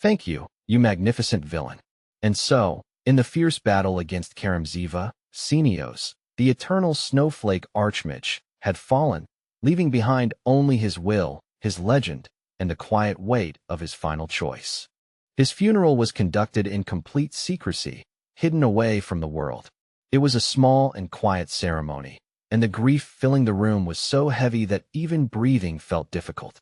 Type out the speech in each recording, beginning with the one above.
Thank you, you magnificent villain. And so, in the fierce battle against Karamziva, Senios, the eternal snowflake archmage, had fallen, leaving behind only his will, his legend, and the quiet weight of his final choice. His funeral was conducted in complete secrecy, hidden away from the world. It was a small and quiet ceremony, and the grief filling the room was so heavy that even breathing felt difficult.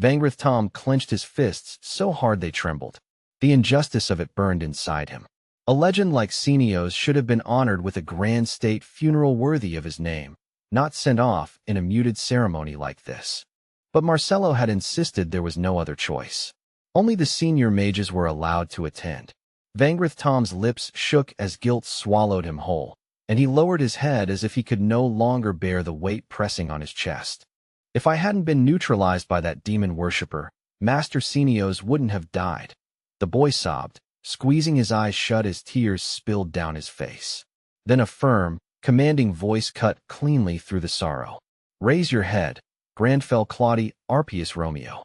Vangrith Tom clenched his fists so hard they trembled. The injustice of it burned inside him. A legend like Senios should have been honored with a grand state funeral worthy of his name, not sent off in a muted ceremony like this. But Marcelo had insisted there was no other choice. Only the senior mages were allowed to attend. Vangrith Tom's lips shook as guilt swallowed him whole, and he lowered his head as if he could no longer bear the weight pressing on his chest. If I hadn't been neutralized by that demon worshipper, Master Senios wouldn't have died. The boy sobbed, squeezing his eyes shut as tears spilled down his face. Then a firm, commanding voice cut cleanly through the sorrow. Raise your head, Grandfell Claudi Arpius Romeo.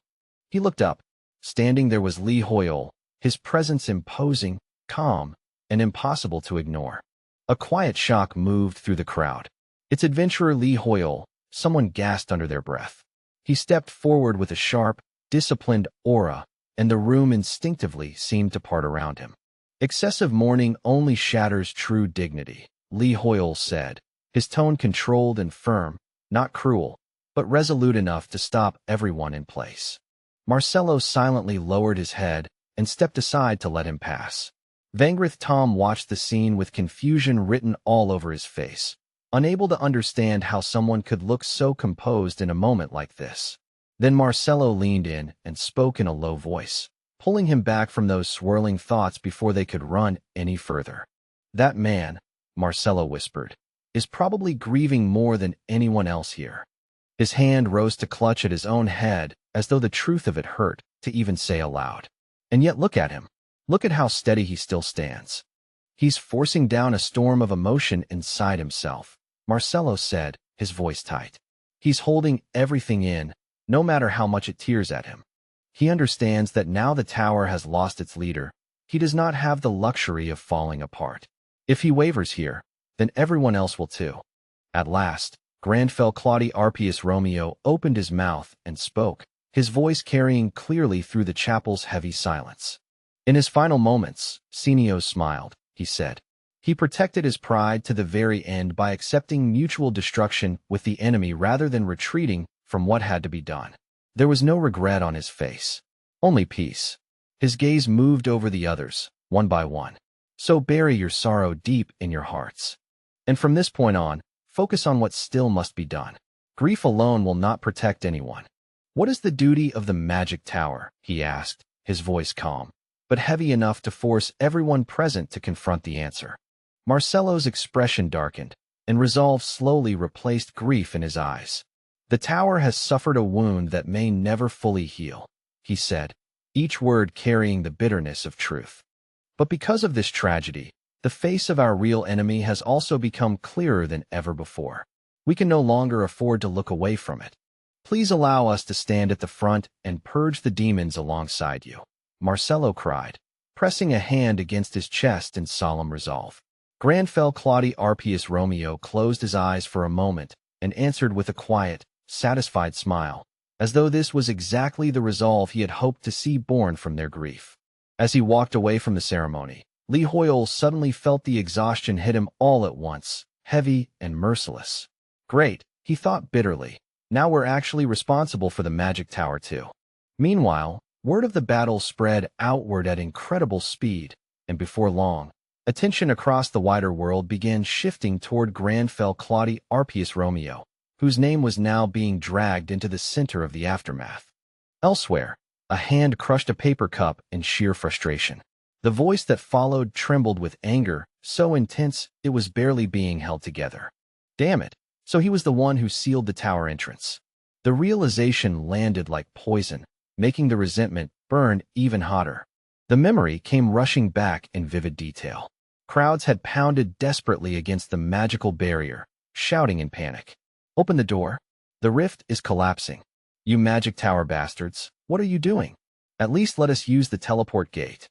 He looked up. Standing there was Li Hoyle, his presence imposing, calm, and impossible to ignore. A quiet shock moved through the crowd. It's adventurer Li Hoyle, someone gasped under their breath. He stepped forward with a sharp, disciplined aura, and the room instinctively seemed to part around him. Excessive mourning only shatters true dignity, Li Hoyle said, his tone controlled and firm, not cruel, but resolute enough to stop everyone in place. Marcelo silently lowered his head and stepped aside to let him pass. Vangrith Tom watched the scene with confusion written all over his face, unable to understand how someone could look so composed in a moment like this. Then Marcelo leaned in and spoke in a low voice, pulling him back from those swirling thoughts before they could run any further. That man, Marcelo whispered, is probably grieving more than anyone else here. His hand rose to clutch at his own head, as though the truth of it hurt to even say aloud. And yet look at him. Look at how steady he still stands. He's forcing down a storm of emotion inside himself, Marcelo said, his voice tight. He's holding everything in, no matter how much it tears at him. He understands that now the tower has lost its leader, he does not have the luxury of falling apart. If he wavers here, then everyone else will too. At last, Grandfell Claudi Arpius Romeo opened his mouth and spoke, his voice carrying clearly through the chapel's heavy silence. In his final moments, Senios smiled, he said. He protected his pride to the very end by accepting mutual destruction with the enemy rather than retreating from what had to be done. There was no regret on his face, only peace. His gaze moved over the others, one by one. So bury your sorrow deep in your hearts. And from this point on, focus on what still must be done. Grief alone will not protect anyone. What is the duty of the magic tower? He asked, his voice calm, but heavy enough to force everyone present to confront the answer. Marcelo's expression darkened, and resolve slowly replaced grief in his eyes. The tower has suffered a wound that may never fully heal, he said, each word carrying the bitterness of truth. But because of this tragedy, the face of our real enemy has also become clearer than ever before. We can no longer afford to look away from it. Please allow us to stand at the front and purge the demons alongside you, Marcelo cried, pressing a hand against his chest in solemn resolve. Grandfell Claudi Arpius Romeo closed his eyes for a moment and answered with a quiet, satisfied smile, as though this was exactly the resolve he had hoped to see born from their grief. As he walked away from the ceremony, Li Hoyle suddenly felt the exhaustion hit him all at once, heavy and merciless. Great, he thought bitterly. Now we're actually responsible for the magic tower too. Meanwhile, word of the battle spread outward at incredible speed, and before long, attention across the wider world began shifting toward Grandfell Claudi Arpius Romeo, whose name was now being dragged into the center of the aftermath. Elsewhere, a hand crushed a paper cup in sheer frustration. The voice that followed trembled with anger, so intense it was barely being held together. Damn it, so he was the one who sealed the tower entrance. The realization landed like poison, making the resentment burn even hotter. The memory came rushing back in vivid detail. Crowds had pounded desperately against the magical barrier, shouting in panic. Open the door. The rift is collapsing. You magic tower bastards, what are you doing? At least let us use the teleport gate.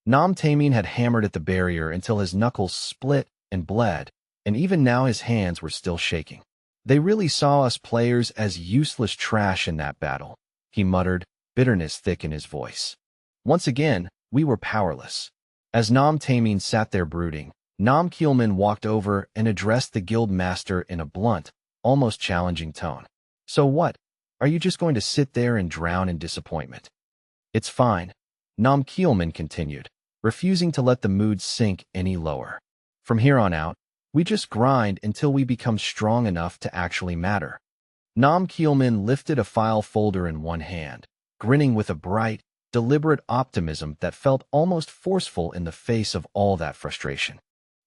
Nam Taemin had hammered at the barrier until his knuckles split and bled, and even now his hands were still shaking. They really saw us players as useless trash in that battle, he muttered, bitterness thick in his voice. Once again, we were powerless. As Nam Taemin sat there brooding, Nam Keelman walked over and addressed the guild master in a blunt, almost challenging tone. So what? Are you just going to sit there and drown in disappointment? It's fine, Nam Keelman continued, refusing to let the mood sink any lower. From here on out, we just grind until we become strong enough to actually matter. Nam Keelman lifted a file folder in one hand, grinning with a bright, deliberate optimism that felt almost forceful in the face of all that frustration.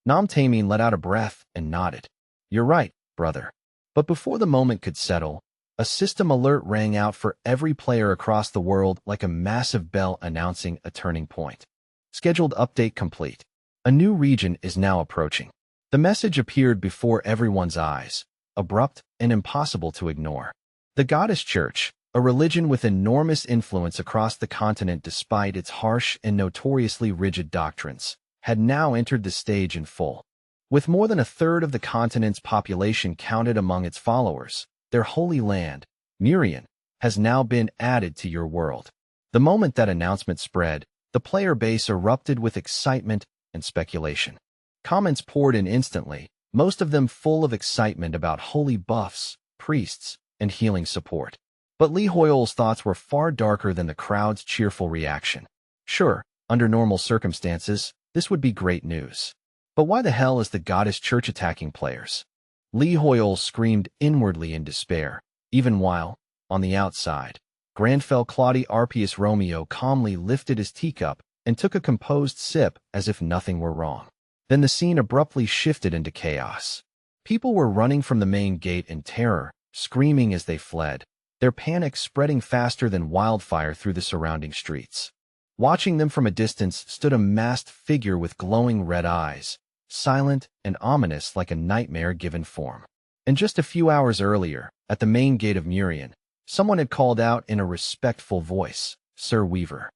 Nam Taemin let out a breath and nodded. You're right, brother. But before the moment could settle, a system alert rang out for every player across the world like a massive bell announcing a turning point. Scheduled update complete. A new region is now approaching. The message appeared before everyone's eyes, abrupt and impossible to ignore. The Goddess Church, a religion with enormous influence across the continent despite its harsh and notoriously rigid doctrines, had now entered the stage in full. With more than a third of the continent's population counted among its followers, their holy land, Murian, has now been added to your world. The moment that announcement spread, the player base erupted with excitement and speculation. Comments poured in instantly, most of them full of excitement about holy buffs, priests, and healing support. But Lee Hoyle's thoughts were far darker than the crowd's cheerful reaction. Sure, under normal circumstances, this would be great news. But why the hell is the Goddess Church attacking players? Lee Hoyle screamed inwardly in despair, even while, on the outside, Grandfell Claudie Arpius Romeo calmly lifted his teacup and took a composed sip as if nothing were wrong. Then the scene abruptly shifted into chaos. People were running from the main gate in terror, screaming as they fled, their panic spreading faster than wildfire through the surrounding streets. Watching them from a distance stood a masked figure with glowing red eyes, silent and ominous like a nightmare given form. And just a few hours earlier, at the main gate of Murian, someone had called out in a respectful voice, Sir Weaver.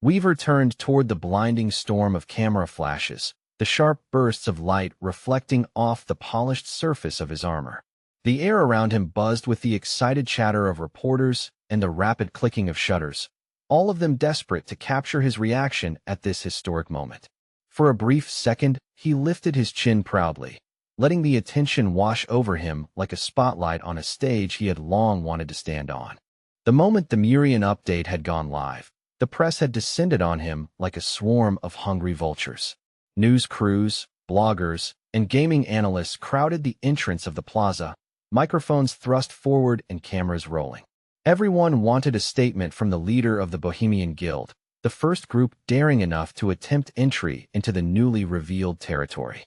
Weaver turned toward the blinding storm of camera flashes, the sharp bursts of light reflecting off the polished surface of his armor. The air around him buzzed with the excited chatter of reporters and the rapid clicking of shutters, all of them desperate to capture his reaction at this historic moment. For a brief second, he lifted his chin proudly, letting the attention wash over him like a spotlight on a stage he had long wanted to stand on. The moment the Murian update had gone live, the press had descended on him like a swarm of hungry vultures. News crews, bloggers, and gaming analysts crowded the entrance of the plaza, microphones thrust forward and cameras rolling. Everyone wanted a statement from the leader of the Bohemian Guild, the first group daring enough to attempt entry into the newly revealed territory.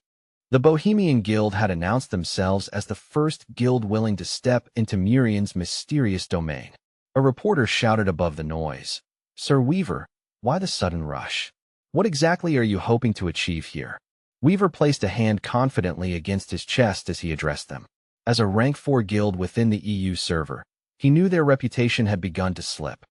The Bohemian Guild had announced themselves as the first guild willing to step into Murian's mysterious domain. A reporter shouted above the noise, Sir Weaver, why the sudden rush? What exactly are you hoping to achieve here? Weaver placed a hand confidently against his chest as he addressed them. As a rank 4 guild within the EU server, he knew their reputation had begun to slip.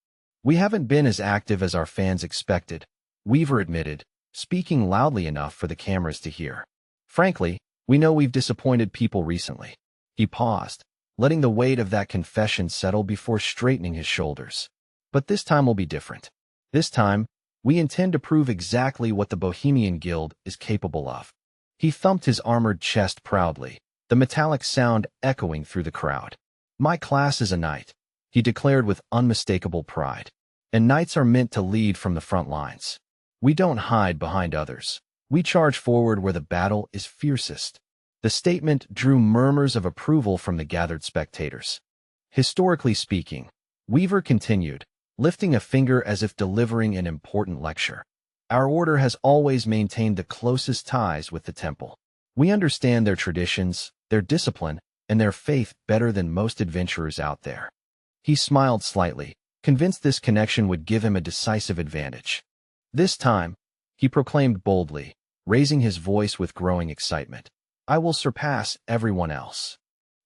We haven't been as active as our fans expected, Weaver admitted, speaking loudly enough for the cameras to hear. Frankly, we know we've disappointed people recently. He paused, letting the weight of that confession settle before straightening his shoulders. But this time will be different. This time, we intend to prove exactly what the Bohemian Guild is capable of. He thumped his armored chest proudly, the metallic sound echoing through the crowd. My class is a knight, he declared with unmistakable pride. And knights are meant to lead from the front lines. We don't hide behind others. We charge forward where the battle is fiercest. The statement drew murmurs of approval from the gathered spectators. Historically speaking, Weaver continued, lifting a finger as if delivering an important lecture. Our order has always maintained the closest ties with the temple. We understand their traditions, their discipline, and their faith better than most adventurers out there. He smiled slightly, convinced this connection would give him a decisive advantage. This time, he proclaimed boldly, raising his voice with growing excitement, I will surpass everyone else.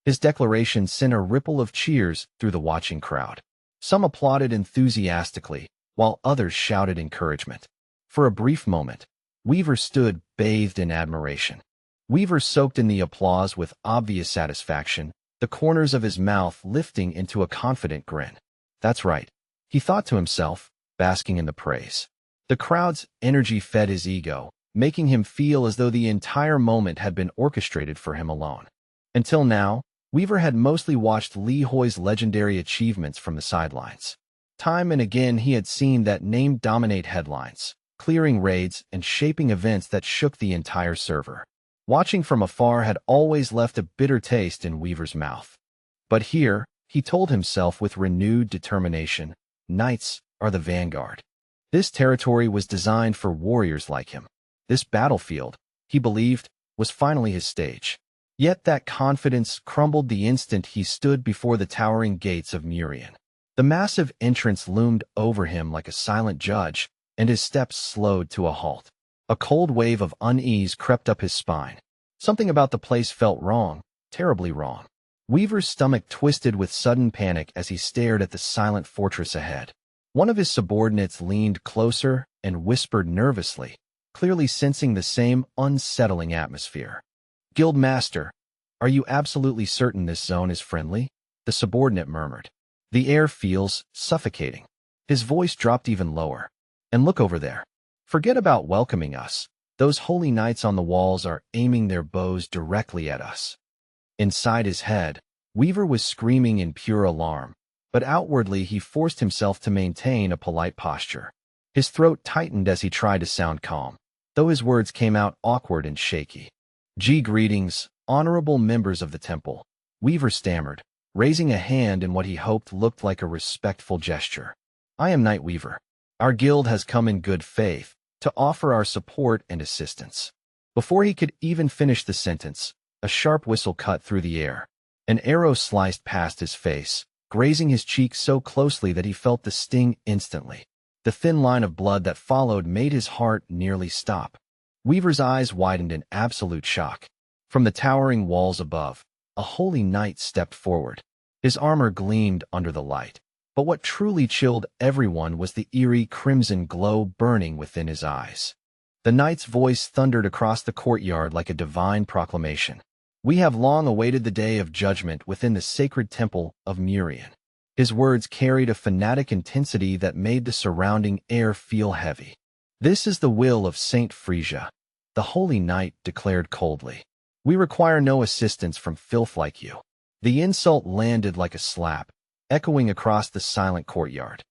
His declaration sent a ripple of cheers through the watching crowd. Some applauded enthusiastically, while others shouted encouragement. For a brief moment, Weaver stood bathed in admiration. Weaver soaked in the applause with obvious satisfaction, the corners of his mouth lifting into a confident grin. That's right, he thought to himself, basking in the praise. The crowd's energy fed his ego, making him feel as though the entire moment had been orchestrated for him alone. Until now, Weaver had mostly watched Li Hoi's legendary achievements from the sidelines. Time and again he had seen that name dominate headlines, clearing raids and shaping events that shook the entire server. Watching from afar had always left a bitter taste in Weaver's mouth. But here, he told himself with renewed determination, knights are the vanguard. This territory was designed for warriors like him. This battlefield, he believed, was finally his stage. Yet that confidence crumbled the instant he stood before the towering gates of Murian. The massive entrance loomed over him like a silent judge, and his steps slowed to a halt. A cold wave of unease crept up his spine. Something about the place felt wrong, terribly wrong. Weaver's stomach twisted with sudden panic as he stared at the silent fortress ahead. One of his subordinates leaned closer and whispered nervously, clearly sensing the same unsettling atmosphere. "Guildmaster, are you absolutely certain this zone is friendly?" the subordinate murmured. "The air feels suffocating." His voice dropped even lower. "And look over there. Forget about welcoming us. Those holy knights on the walls are aiming their bows directly at us." Inside his head, Weaver was screaming in pure alarm, but outwardly he forced himself to maintain a polite posture. His throat tightened as he tried to sound calm, though his words came out awkward and shaky. "Greetings, honorable members of the temple," Weaver stammered, raising a hand in what he hoped looked like a respectful gesture. "I am Knight Weaver. Our guild has come in good faith to offer our support and assistance." Before he could even finish the sentence, a sharp whistle cut through the air. An arrow sliced past his face, grazing his cheek so closely that he felt the sting instantly. The thin line of blood that followed made his heart nearly stop. Weaver's eyes widened in absolute shock. From the towering walls above, a holy knight stepped forward. His armor gleamed under the light. But what truly chilled everyone was the eerie crimson glow burning within his eyes. The knight's voice thundered across the courtyard like a divine proclamation. "We have long awaited the day of judgment within the sacred temple of Murian." His words carried a fanatic intensity that made the surrounding air feel heavy. "This is the will of Saint Frisia," the holy knight declared coldly. "We require no assistance from filth like you." The insult landed like a slap, echoing across the silent courtyard.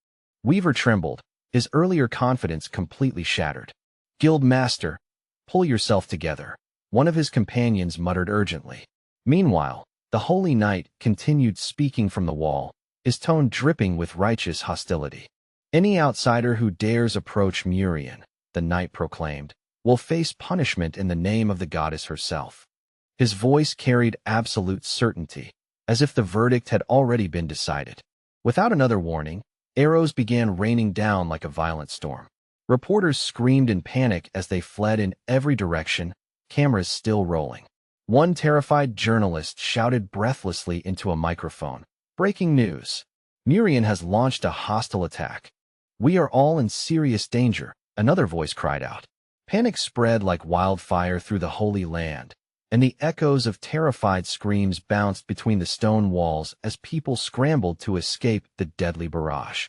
Weaver trembled, his earlier confidence completely shattered. "Guildmaster, pull yourself together," one of his companions muttered urgently. Meanwhile, the holy knight continued speaking from the wall, his tone dripping with righteous hostility. "Any outsider who dares approach Murian," the knight proclaimed, "will face punishment in the name of the goddess herself." His voice carried absolute certainty, as if the verdict had already been decided. Without another warning, arrows began raining down like a violent storm. Reporters screamed in panic as they fled in every direction, cameras still rolling. One terrified journalist shouted breathlessly into a microphone, "Breaking news! Murian has launched a hostile attack. We are all in serious danger," another voice cried out. Panic spread like wildfire through the Holy Land, and the echoes of terrified screams bounced between the stone walls as people scrambled to escape the deadly barrage.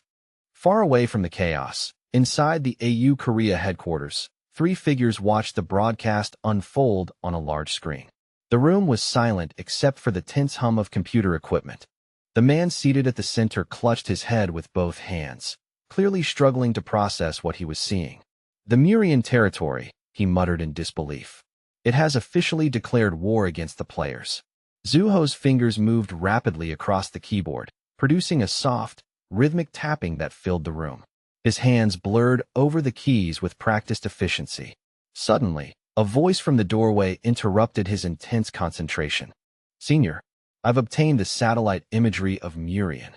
Far away from the chaos, inside the AU Korea headquarters, three figures watched the broadcast unfold on a large screen. The room was silent except for the tense hum of computer equipment. The man seated at the center clutched his head with both hands, clearly struggling to process what he was seeing. "The Murian territory," he muttered in disbelief. "It has officially declared war against the players." Zuho's fingers moved rapidly across the keyboard, producing a soft, rhythmic tapping that filled the room. His hands blurred over the keys with practiced efficiency. Suddenly, a voice from the doorway interrupted his intense concentration. "Senior, I've obtained the satellite imagery of Murian."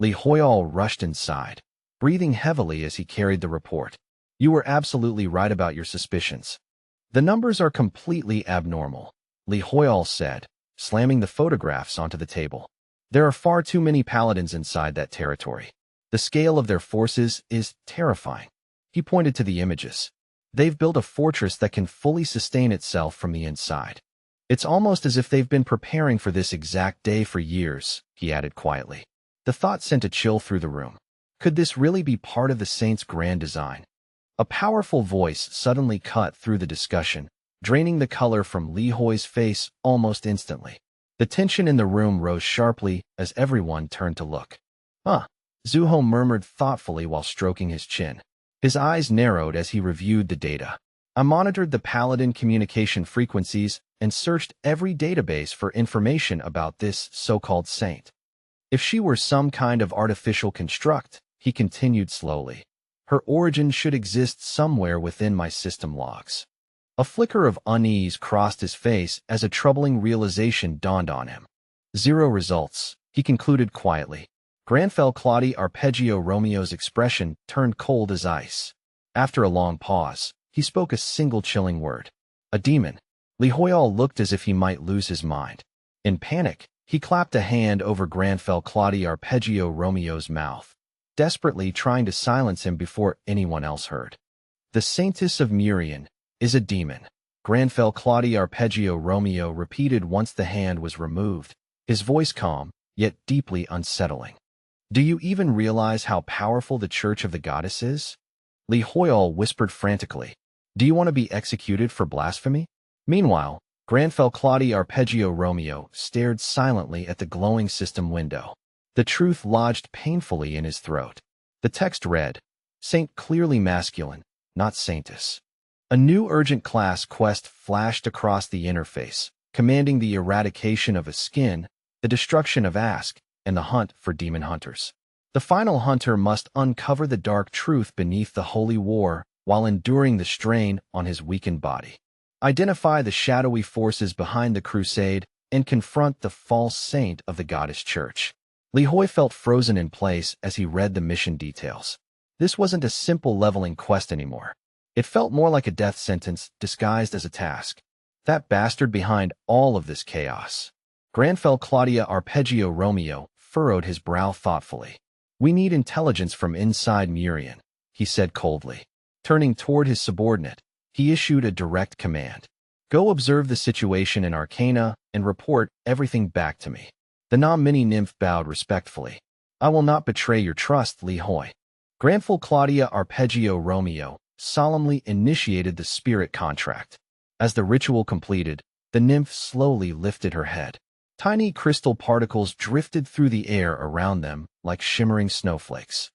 Li Hoyal rushed inside, breathing heavily as he carried the report. "You were absolutely right about your suspicions. The numbers are completely abnormal," Li Hoyal said, slamming the photographs onto the table. "There are far too many paladins inside that territory. The scale of their forces is terrifying. He pointed to the images. They've built a fortress that can fully sustain itself from the inside. It's almost as if they've been preparing for this exact day for years, he added quietly. The thought sent a chill through the room. Could this really be part of the Saint's grand design? A powerful voice suddenly cut through the discussion, draining the color from Li Hui's face almost instantly. The tension in the room rose sharply as everyone turned to look. Zuho murmured thoughtfully while stroking his chin. His eyes narrowed as he reviewed the data. I monitored the Paladin communication frequencies and searched every database for information about this so-called saint. If she were some kind of artificial construct, he continued slowly, her origin should exist somewhere within my system logs. A flicker of unease crossed his face as a troubling realization dawned on him. 0 results, he concluded quietly. Granfell Claudia Arpeggio Romeo's expression turned cold as ice. After a long pause, he spoke a single chilling word. A demon. Li Huial looked as if he might lose his mind. In panic, he clapped a hand over Granfell Claudia Arpeggio Romeo's mouth, desperately trying to silence him before anyone else heard. The Saintess of Murian is a demon, Granfell Claudia Arpeggio Romeo repeated once the hand was removed, his voice calm, yet deeply unsettling. Do you even realize how powerful the Church of the Goddess is? Li Huial whispered frantically. Do you want to be executed for blasphemy? Meanwhile, Granfell Claudia Arpeggio Romeo stared silently at the glowing system window. The truth lodged painfully in his throat. The text read, Saint clearly masculine, not saintess. A new urgent class quest flashed across the interface, commanding the eradication of a skin, the destruction of Ask, and the hunt for demon hunters. The final hunter must uncover the dark truth beneath the holy war while enduring the strain on his weakened body. Identify the shadowy forces behind the crusade and confront the false saint of the goddess church. Li Hui felt frozen in place as he read the mission details. This wasn't a simple leveling quest anymore. It felt more like a death sentence disguised as a task. That bastard behind all of this chaos. Granfell Claudia Arpeggio Romeo furrowed his brow thoughtfully. We need intelligence from inside Murian, he said coldly. Turning toward his subordinate, he issued a direct command. Go observe the situation in Arcana and report everything back to me. The non-mini nymph bowed respectfully. I will not betray your trust, Li Hui. Granfell Claudia Arpeggio Romeo solemnly initiated the spirit contract. As the ritual completed, the nymph slowly lifted her head. Tiny crystal particles drifted through the air around them like shimmering snowflakes.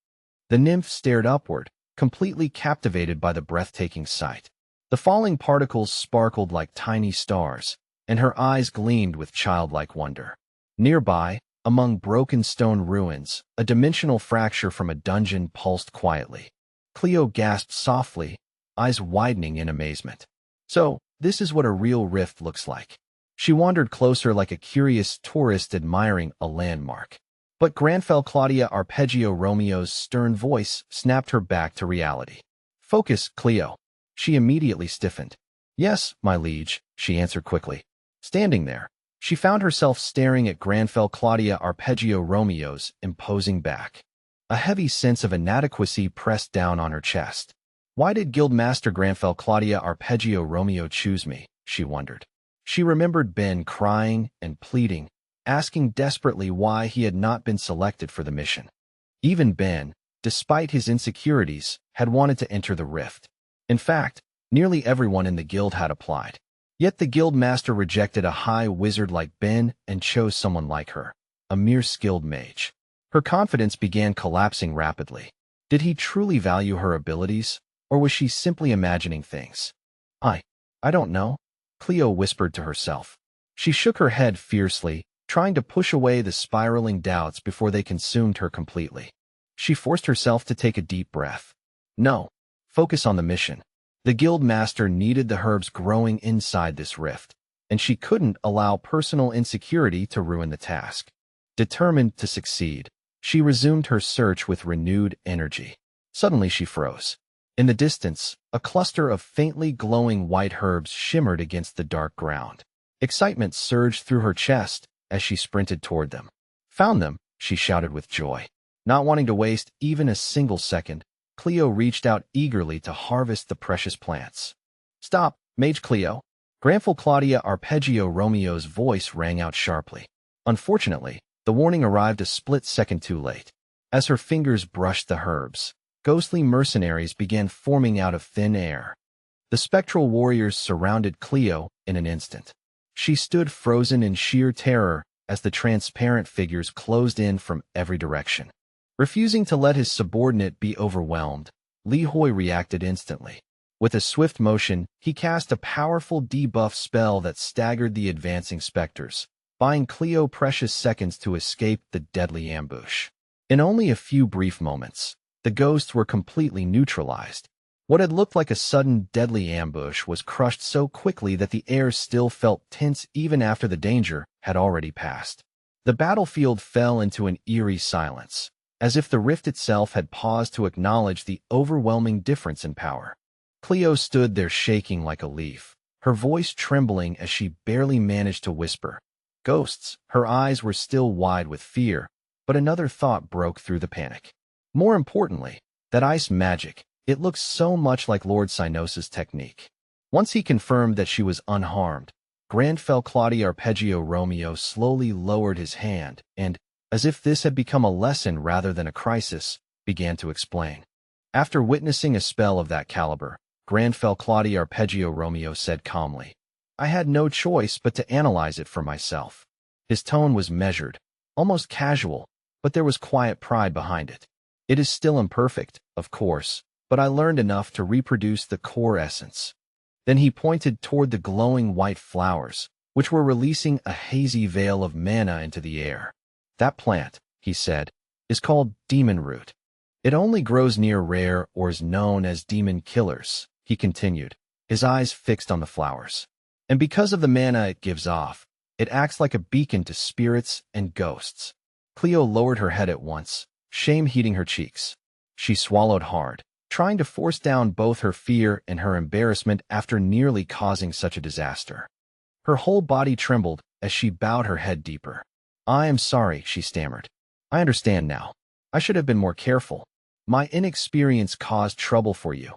The nymph stared upward, completely captivated by the breathtaking sight. The falling particles sparkled like tiny stars, and her eyes gleamed with childlike wonder. Nearby, among broken stone ruins, a dimensional fracture from a dungeon pulsed quietly. Cleo gasped softly, eyes widening in amazement. So, this is what a real rift looks like. She wandered closer like a curious tourist admiring a landmark. But Granfell Claudia Arpeggio Romeo's stern voice snapped her back to reality. Focus, Cleo. She immediately stiffened. Yes, my liege, she answered quickly. Standing there, she found herself staring at Granfell Claudia Arpeggio Romeo's imposing back. A heavy sense of inadequacy pressed down on her chest. Why did Guildmaster Granfell Claudia Arpeggio Romeo choose me? She wondered. She remembered Ben crying and pleading, asking desperately why he had not been selected for the mission. Even Ben, despite his insecurities, had wanted to enter the rift. In fact, nearly everyone in the guild had applied. Yet the guildmaster rejected a high wizard like Ben and chose someone like her, a mere skilled mage. Her confidence began collapsing rapidly. Did he truly value her abilities, or was she simply imagining things? I don't know, Cleo whispered to herself. She shook her head fiercely, trying to push away the spiraling doubts before they consumed her completely. She forced herself to take a deep breath. No, focus on the mission. The guild master needed the herbs growing inside this rift, and she couldn't allow personal insecurity to ruin the task. Determined to succeed, she resumed her search with renewed energy. Suddenly she froze. In the distance, a cluster of faintly glowing white herbs shimmered against the dark ground. Excitement surged through her chest as she sprinted toward them. Found them, she shouted with joy. Not wanting to waste even a single second, Cleo reached out eagerly to harvest the precious plants. "Stop, Mage Cleo!" Grandful Claudia Arpeggio Romeo's voice rang out sharply. Unfortunately, the warning arrived a split second too late. As her fingers brushed the herbs, ghostly mercenaries began forming out of thin air. The spectral warriors surrounded Cleo in an instant. She stood frozen in sheer terror as the transparent figures closed in from every direction. Refusing to let his subordinate be overwhelmed, Li Hui reacted instantly. With a swift motion, he cast a powerful debuff spell that staggered the advancing specters, buying Cleo precious seconds to escape the deadly ambush. In only a few brief moments, the ghosts were completely neutralized. What had looked like a sudden deadly ambush was crushed so quickly that the air still felt tense even after the danger had already passed. The battlefield fell into an eerie silence, as if the rift itself had paused to acknowledge the overwhelming difference in power. Cleo stood there shaking like a leaf, her voice trembling as she barely managed to whisper, "Ghosts." Her eyes were still wide with fear, but another thought broke through the panic. More importantly, that ice magic, it looked so much like Lord Cynos's technique. Once he confirmed that she was unharmed, Grandfell Claudia Arpeggio Romeo slowly lowered his hand and, as if this had become a lesson rather than a crisis, began to explain. After witnessing a spell of that caliber, Grandfell Claudia Arpeggio Romeo said calmly, "I had no choice but to analyze it for myself." His tone was measured, almost casual, but there was quiet pride behind it. "It is still imperfect, of course, but I learned enough to reproduce the core essence." Then he pointed toward the glowing white flowers, which were releasing a hazy veil of mana into the air. "That plant," he said, "is called demon root. It only grows near rare or is known as demon killers," he continued, his eyes fixed on the flowers. "And because of the mana it gives off, it acts like a beacon to spirits and ghosts." Cleo lowered her head at once, shame heating her cheeks. She swallowed hard, trying to force down both her fear and her embarrassment after nearly causing such a disaster. Her whole body trembled as she bowed her head deeper. "I am sorry," she stammered. "I understand now. I should have been more careful. My inexperience caused trouble for you."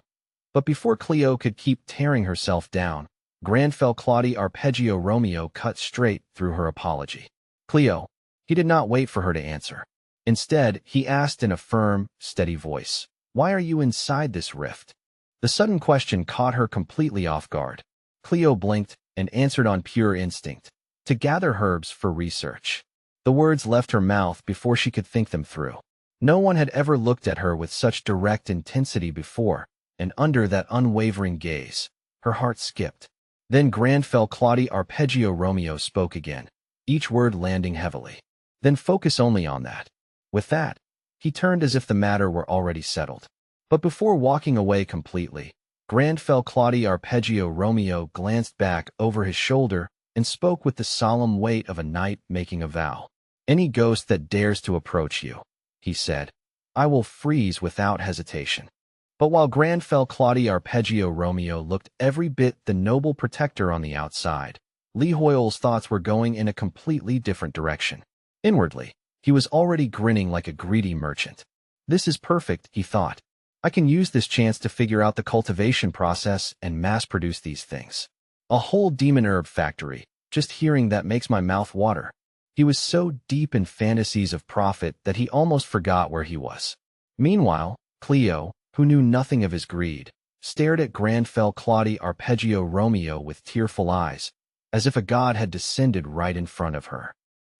But before Cleo could keep tearing herself down, Grandfell Claudia Arpeggio Romeo cut straight through her apology. "Cleo." He did not wait for her to answer. Instead, he asked in a firm, steady voice, "Why are you inside this rift?" The sudden question caught her completely off guard. Cleo blinked and answered on pure instinct, "To gather herbs for research." The words left her mouth before she could think them through. No one had ever looked at her with such direct intensity before, and under that unwavering gaze, her heart skipped. Then Grandfell Claudia Arpeggio Romeo spoke again, each word landing heavily. "Then focus only on that." With that, he turned as if the matter were already settled. But before walking away completely, Grandfell Claudia Arpeggio Romeo glanced back over his shoulder and spoke with the solemn weight of a knight making a vow. "Any ghost that dares to approach you," he said, "I will freeze without hesitation." But while Grandfell Claudia Arpeggio Romeo looked every bit the noble protector on the outside, Li Hoyle's thoughts were going in a completely different direction. Inwardly, he was already grinning like a greedy merchant. "This is perfect," he thought. "I can use this chance to figure out the cultivation process and mass-produce these things. A whole demon herb factory, just hearing that makes my mouth water." He was so deep in fantasies of profit that he almost forgot where he was. Meanwhile, Cleo, who knew nothing of his greed, stared at Grandfell Claudia Arpeggio Romeo with tearful eyes, as if a god had descended right in front of her.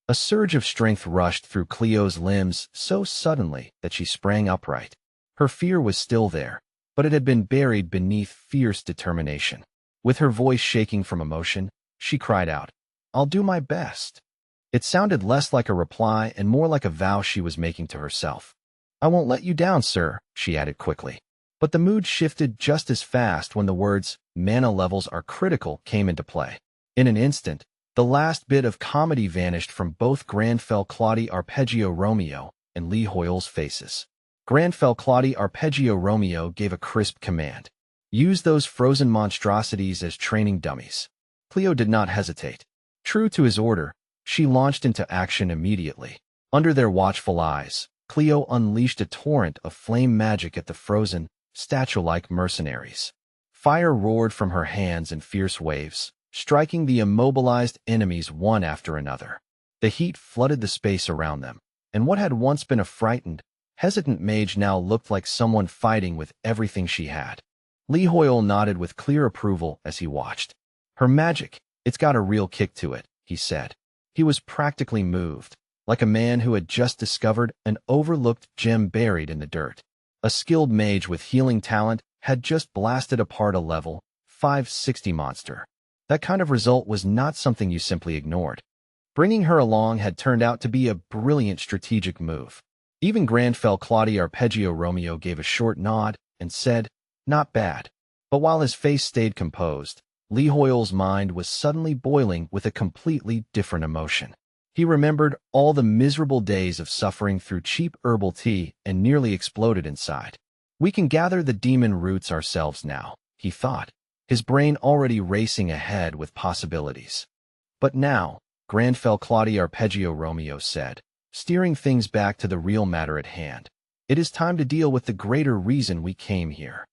A surge of strength rushed through Cleo's limbs so suddenly that she sprang upright. Her fear was still there, but it had been buried beneath fierce determination. With her voice shaking from emotion, she cried out, "I'll do my best." It sounded less like a reply and more like a vow she was making to herself. "I won't let you down, sir," she added quickly. But the mood shifted just as fast when the words, "mana levels are critical," came into play. In an instant, the last bit of comedy vanished from both Grandfell Claudia Arpeggio Romeo and Li Hoyle's faces. Grandfell Claudia Arpeggio Romeo gave a crisp command. "Use those frozen monstrosities as training dummies." Cleo did not hesitate. True to his order, she launched into action immediately. Under their watchful eyes, Cleo unleashed a torrent of flame magic at the frozen, statue-like mercenaries. Fire roared from her hands in fierce waves, striking the immobilized enemies one after another. The heat flooded the space around them, and what had once been a frightened, hesitant mage now looked like someone fighting with everything she had. Lee Hoyle nodded with clear approval as he watched. Her magic, it's got a real kick to it, he said. He was practically moved, like a man who had just discovered an overlooked gem buried in the dirt. A skilled mage with healing talent had just blasted apart a level 560 monster. That kind of result was not something you simply ignored. Bringing her along had turned out to be a brilliant strategic move. Even Granfell Claudia Arpeggio Romeo gave a short nod and said, "Not bad." But while his face stayed composed, Lee Hoyle's mind was suddenly boiling with a completely different emotion. He remembered all the miserable days of suffering through cheap herbal tea and nearly exploded inside. We can gather the demon roots ourselves now, he thought, his brain already racing ahead with possibilities. But now, Granfell Claudia Arpeggio Romeo said, steering things back to the real matter at hand, it is time to deal with the greater reason we came here.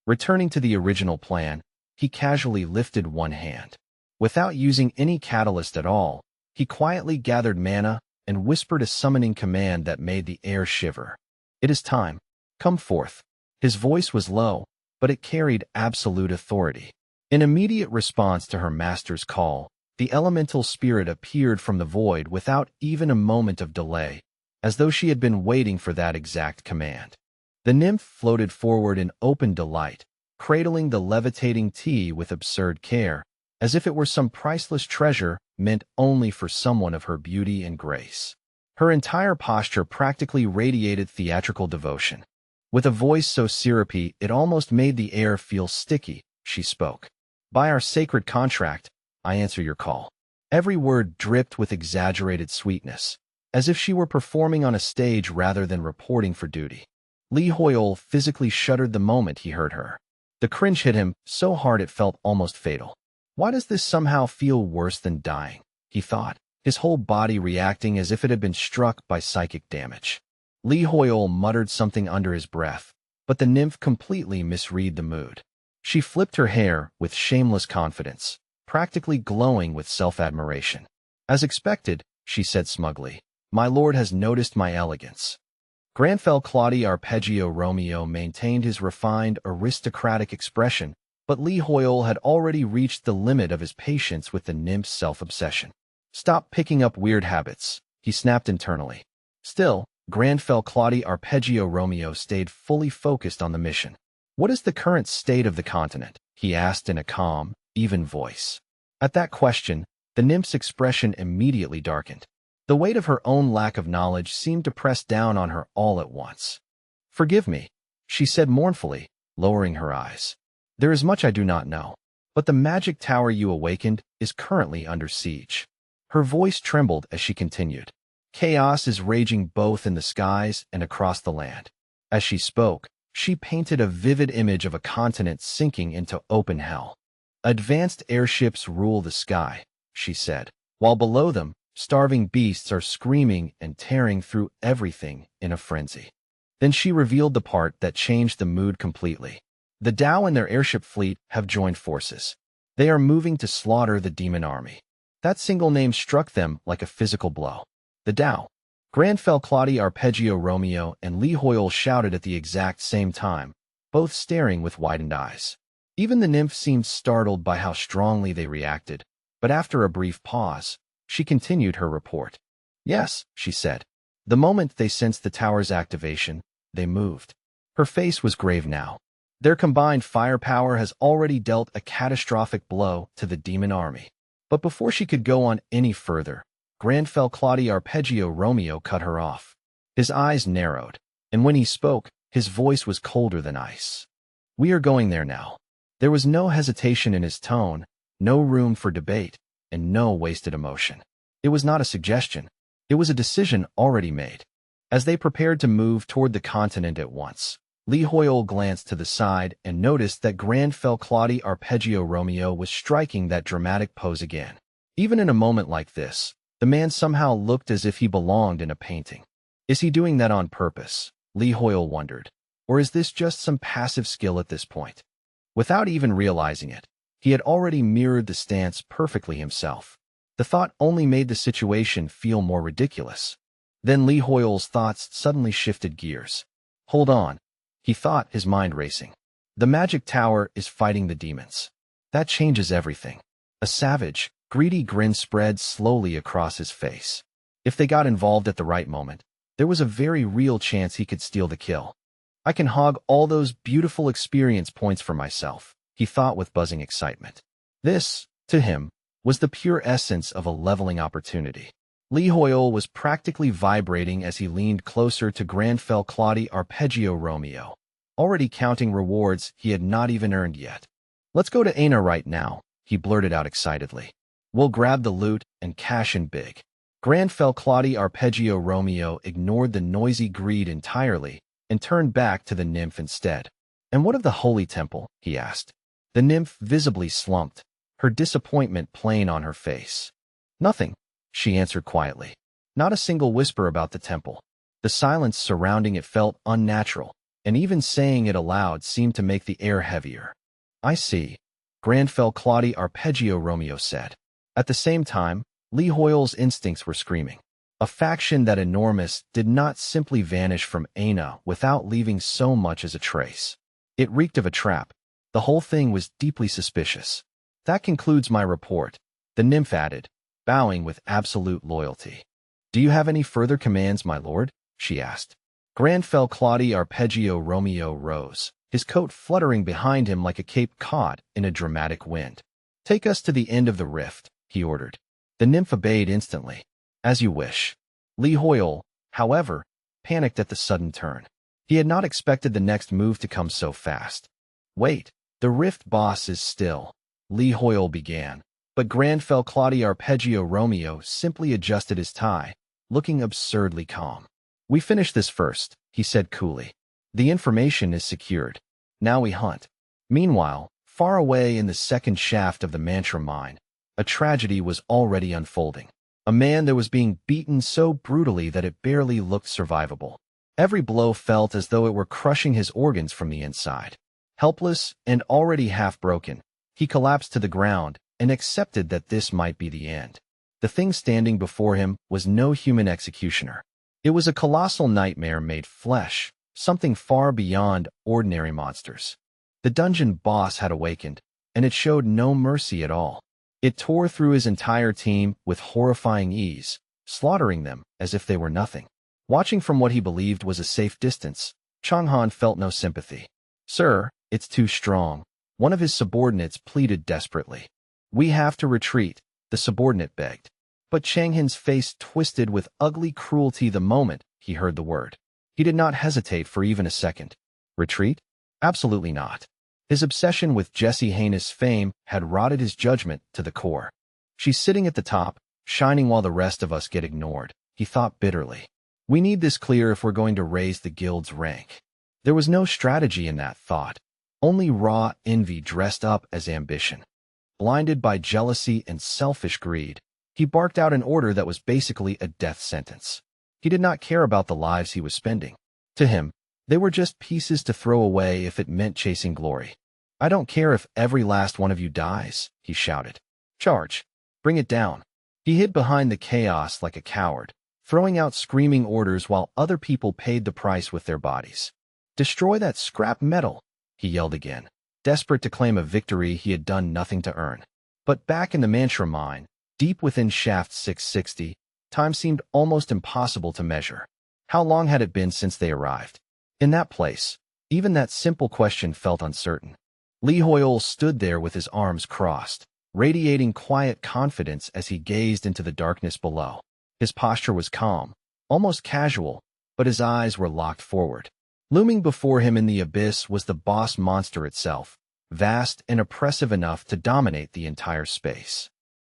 Returning to the original plan, he casually lifted one hand. Without using any catalyst at all, he quietly gathered mana and whispered a summoning command that made the air shiver. "It is time. Come forth." His voice was low, but it carried absolute authority. In immediate response to her master's call, the elemental spirit appeared from the void without even a moment of delay, as though she had been waiting for that exact command. The nymph floated forward in open delight, cradling the levitating tea with absurd care, as if it were some priceless treasure meant only for someone of her beauty and grace. Her entire posture practically radiated theatrical devotion. With a voice so syrupy it almost made the air feel sticky, she spoke. "By our sacred contract, I answer your call." Every word dripped with exaggerated sweetness, as if she were performing on a stage rather than reporting for duty. Lee Hoyle physically shuddered the moment he heard her. The cringe hit him so hard it felt almost fatal. Why does this somehow feel worse than dying? He thought, his whole body reacting as if it had been struck by psychic damage. Lee Hoyle muttered something under his breath, but the nymph completely misread the mood. She flipped her hair with shameless confidence, practically glowing with self-admiration. "As expected," she said smugly, "my lord has noticed my elegance." Granfell Claudia Arpeggio Romeo maintained his refined, aristocratic expression, but Lee Hoyle had already reached the limit of his patience with the nymph's self-obsession. "Stop picking up weird habits," he snapped internally. Still, Granfell Claudia Arpeggio Romeo stayed fully focused on the mission. "What is the current state of the continent?" he asked in a calm, even voice. At that question, the nymph's expression immediately darkened. The weight of her own lack of knowledge seemed to press down on her all at once. "Forgive me," she said mournfully, lowering her eyes. "There is much I do not know, but the magic tower you awakened is currently under siege." Her voice trembled as she continued. "Chaos is raging both in the skies and across the land." As she spoke, she painted a vivid image of a continent sinking into open hell. "Advanced airships rule the sky," she said, "while below them, starving beasts are screaming and tearing through everything in a frenzy." Then she revealed the part that changed the mood completely. The Tao and their airship fleet have joined forces. They are moving to slaughter the demon army. That single name struck them like a physical blow. The Tao. Granfell Claudia Arpeggio Romeo and Lee Hoyle shouted at the exact same time, both staring with widened eyes. Even the nymph seemed startled by how strongly they reacted, but after a brief pause, she continued her report. "Yes," she said. "The moment they sensed the tower's activation, they moved." Her face was grave now. "Their combined firepower has already dealt a catastrophic blow to the demon army." But before she could go on any further, Granfell Claudia Arpeggio Romeo cut her off. His eyes narrowed, and when he spoke, his voice was colder than ice. "We are going there now." There was no hesitation in his tone, no room for debate, and no wasted emotion. It was not a suggestion. It was a decision already made. As they prepared to move toward the continent at once, Lee Hoyle glanced to the side and noticed that Granfell Claudia Arpeggio Romeo was striking that dramatic pose again. Even in a moment like this, the man somehow looked as if he belonged in a painting. Is he doing that on purpose? Lee Hoyle wondered. Or is this just some passive skill at this point? Without even realizing it, he had already mirrored the stance perfectly himself. The thought only made the situation feel more ridiculous. Then Lee Hoyle's thoughts suddenly shifted gears. Hold on, he thought, his mind racing. The magic tower is fighting the demons. That changes everything. A savage, greedy grin spread slowly across his face. If they got involved at the right moment, there was a very real chance he could steal the kill. I can hog all those beautiful experience points for myself, he thought with buzzing excitement. This, to him, was the pure essence of a leveling opportunity. Lee Hoyle was practically vibrating as he leaned closer to Grandfell Claudie Arpeggio Romeo, already counting rewards he had not even earned yet. Let's go to Aina right now, he blurted out excitedly. We'll grab the loot and cash in big. Grandfell Claudie Arpeggio Romeo ignored the noisy greed entirely and turned back to the nymph instead. And what of the holy temple? He asked. The nymph visibly slumped, her disappointment plain on her face. Nothing, she answered quietly. Not a single whisper about the temple. The silence surrounding it felt unnatural, and even saying it aloud seemed to make the air heavier. I see, Grandfell Claudie Arpeggio Romeo said. At the same time, Lee Hoyle's instincts were screaming. A faction that enormous did not simply vanish from Aina without leaving so much as a trace. It reeked of a trap. The whole thing was deeply suspicious. That concludes my report, the nymph added, bowing with absolute loyalty. Do you have any further commands, my lord? She asked. Grandfell Claudie Arpeggio Romeo rose, his coat fluttering behind him like a cape caught in a dramatic wind. Take us to the end of the rift, he ordered. The nymph obeyed instantly. As you wish. Lee Hoyle, however, panicked at the sudden turn. He had not expected the next move to come so fast. Wait, the rift boss is still, Lee Hoyle began, but Grandfell Claudie Arpeggio Romeo simply adjusted his tie, looking absurdly calm. We finish this first, he said coolly. The information is secured. Now we hunt. Meanwhile, far away in the second shaft of the Mantra mine, a tragedy was already unfolding. A man that was being beaten so brutally that it barely looked survivable. Every blow felt as though it were crushing his organs from the inside. Helpless and already half broken, he collapsed to the ground and accepted that this might be the end. The thing standing before him was no human executioner. It was a colossal nightmare made flesh, something far beyond ordinary monsters. The dungeon boss had awakened, and it showed no mercy at all. It tore through his entire team with horrifying ease, slaughtering them as if they were nothing. Watching from what he believed was a safe distance, Changhan felt no sympathy. Sir, it's too strong, one of his subordinates pleaded desperately. We have to retreat, the subordinate begged. But Changhan's face twisted with ugly cruelty the moment he heard the word. He did not hesitate for even a second. Retreat? Absolutely not. His obsession with Jessie Haines' fame had rotted his judgment to the core. She's sitting at the top, shining while the rest of us get ignored, he thought bitterly. We need this clear if we're going to raise the guild's rank. There was no strategy in that thought, only raw envy dressed up as ambition. Blinded by jealousy and selfish greed, he barked out an order that was basically a death sentence. He did not care about the lives he was spending. To him, they were just pieces to throw away if it meant chasing glory. I don't care if every last one of you dies, he shouted. Charge. Bring it down. He hid behind the chaos like a coward, throwing out screaming orders while other people paid the price with their bodies. Destroy that scrap metal, he yelled again, desperate to claim a victory he had done nothing to earn. But back in the Mantra mine, deep within shaft 660, time seemed almost impossible to measure. How long had it been since they arrived? In that place, even that simple question felt uncertain. Lee Hoyle stood there with his arms crossed, radiating quiet confidence as he gazed into the darkness below. His posture was calm, almost casual, but his eyes were locked forward. Looming before him in the abyss was the boss monster itself, vast and oppressive enough to dominate the entire space.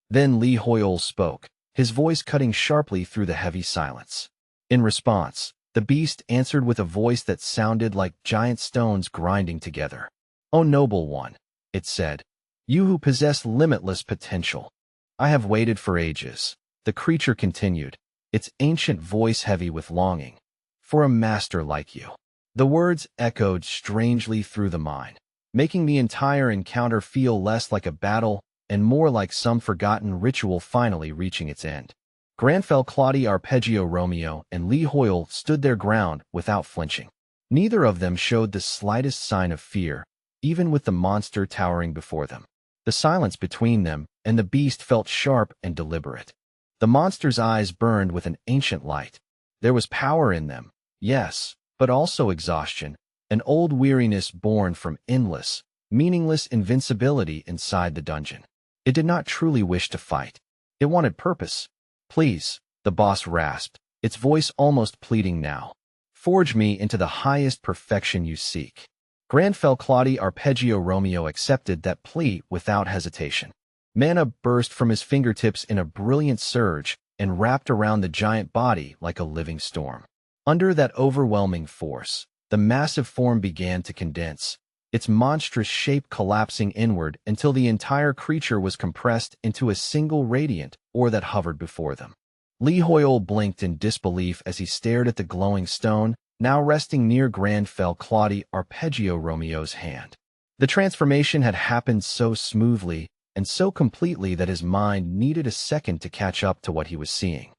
Then Lee Hoyle spoke, his voice cutting sharply through the heavy silence. In response, the beast answered with a voice that sounded like giant stones grinding together. O noble one, it said, you who possess limitless potential. I have waited for ages, the creature continued, its ancient voice heavy with longing. for a master like you." The words echoed strangely through the mind, making the entire encounter feel less like a battle and more like some forgotten ritual finally reaching its end. Granfell Claudia Arpeggio Romeo and Lee Hoyle stood their ground without flinching. Neither of them showed the slightest sign of fear, even with the monster towering before them. The silence between them and the beast felt sharp and deliberate. The monster's eyes burned with an ancient light. There was power in them, yes, but also exhaustion, an old weariness born from endless, meaningless invincibility inside the dungeon. It did not truly wish to fight. It wanted purpose. "Please," the boss rasped, its voice almost pleading now. "Forge me into the highest perfection you seek." Granfell Claudia Arpeggio Romeo accepted that plea without hesitation. Mana burst from his fingertips in a brilliant surge and wrapped around the giant body like a living storm. Under that overwhelming force, the massive form began to condense, its monstrous shape collapsing inward until the entire creature was compressed into a single radiant orb that hovered before them. Lee Hoyle blinked in disbelief as he stared at the glowing stone, now resting near Granfell Claudia Arpeggio Romeo's hand. The transformation had happened so smoothly and so completely that his mind needed a second to catch up to what he was seeing.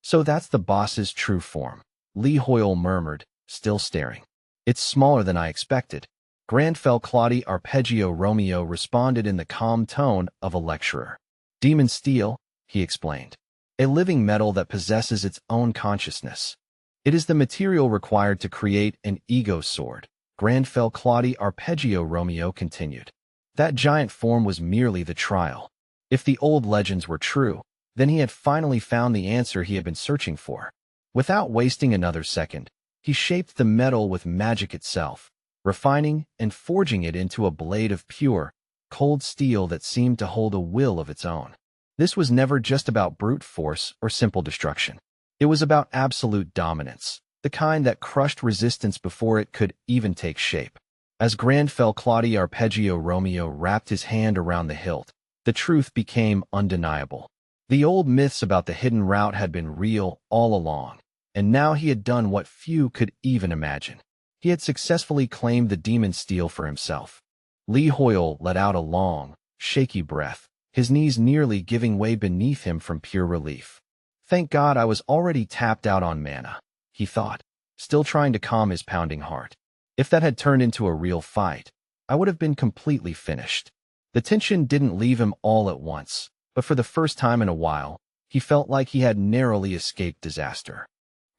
"So that's the boss's true form," Lee Hoyle murmured, still staring. "It's smaller than I expected." Granfell Claudia Arpeggio Romeo responded in the calm tone of a lecturer. "Demon steel," he explained. "A living metal that possesses its own consciousness. It is the material required to create an ego sword," Granfell Claudia Arpeggio Romeo continued. That giant form was merely the trial. If the old legends were true, then he had finally found the answer he had been searching for. Without wasting another second, he shaped the metal with magic itself, refining and forging it into a blade of pure, cold steel that seemed to hold a will of its own. This was never just about brute force or simple destruction. It was about absolute dominance, the kind that crushed resistance before it could even take shape. As Granfell Claudia Arpeggio Romeo wrapped his hand around the hilt, the truth became undeniable. The old myths about the hidden route had been real all along, and now he had done what few could even imagine. He had successfully claimed the demon steel for himself. Lee Hoyle let out a long, shaky breath, his knees nearly giving way beneath him from pure relief. "Thank God I was already tapped out on mana," he thought, still trying to calm his pounding heart. If that had turned into a real fight, I would have been completely finished. The tension didn't leave him all at once, but for the first time in a while, he felt like he had narrowly escaped disaster.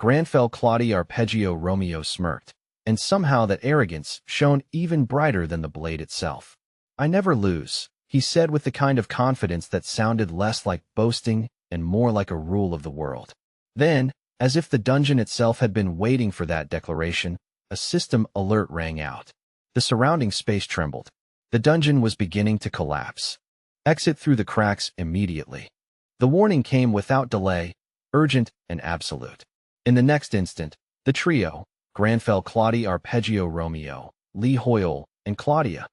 Granfell Claudia Arpeggio Romeo smirked, and somehow that arrogance shone even brighter than the blade itself. "I never lose," he said with the kind of confidence that sounded less like boasting and more like a rule of the world. Then, as if the dungeon itself had been waiting for that declaration, a system alert rang out. The surrounding space trembled. The dungeon was beginning to collapse. "Exit through the cracks immediately." The warning came without delay, urgent and absolute. In the next instant, the trio, Granfell Claudia Arpeggio Romeo, Lee Hoyle, and Claudia,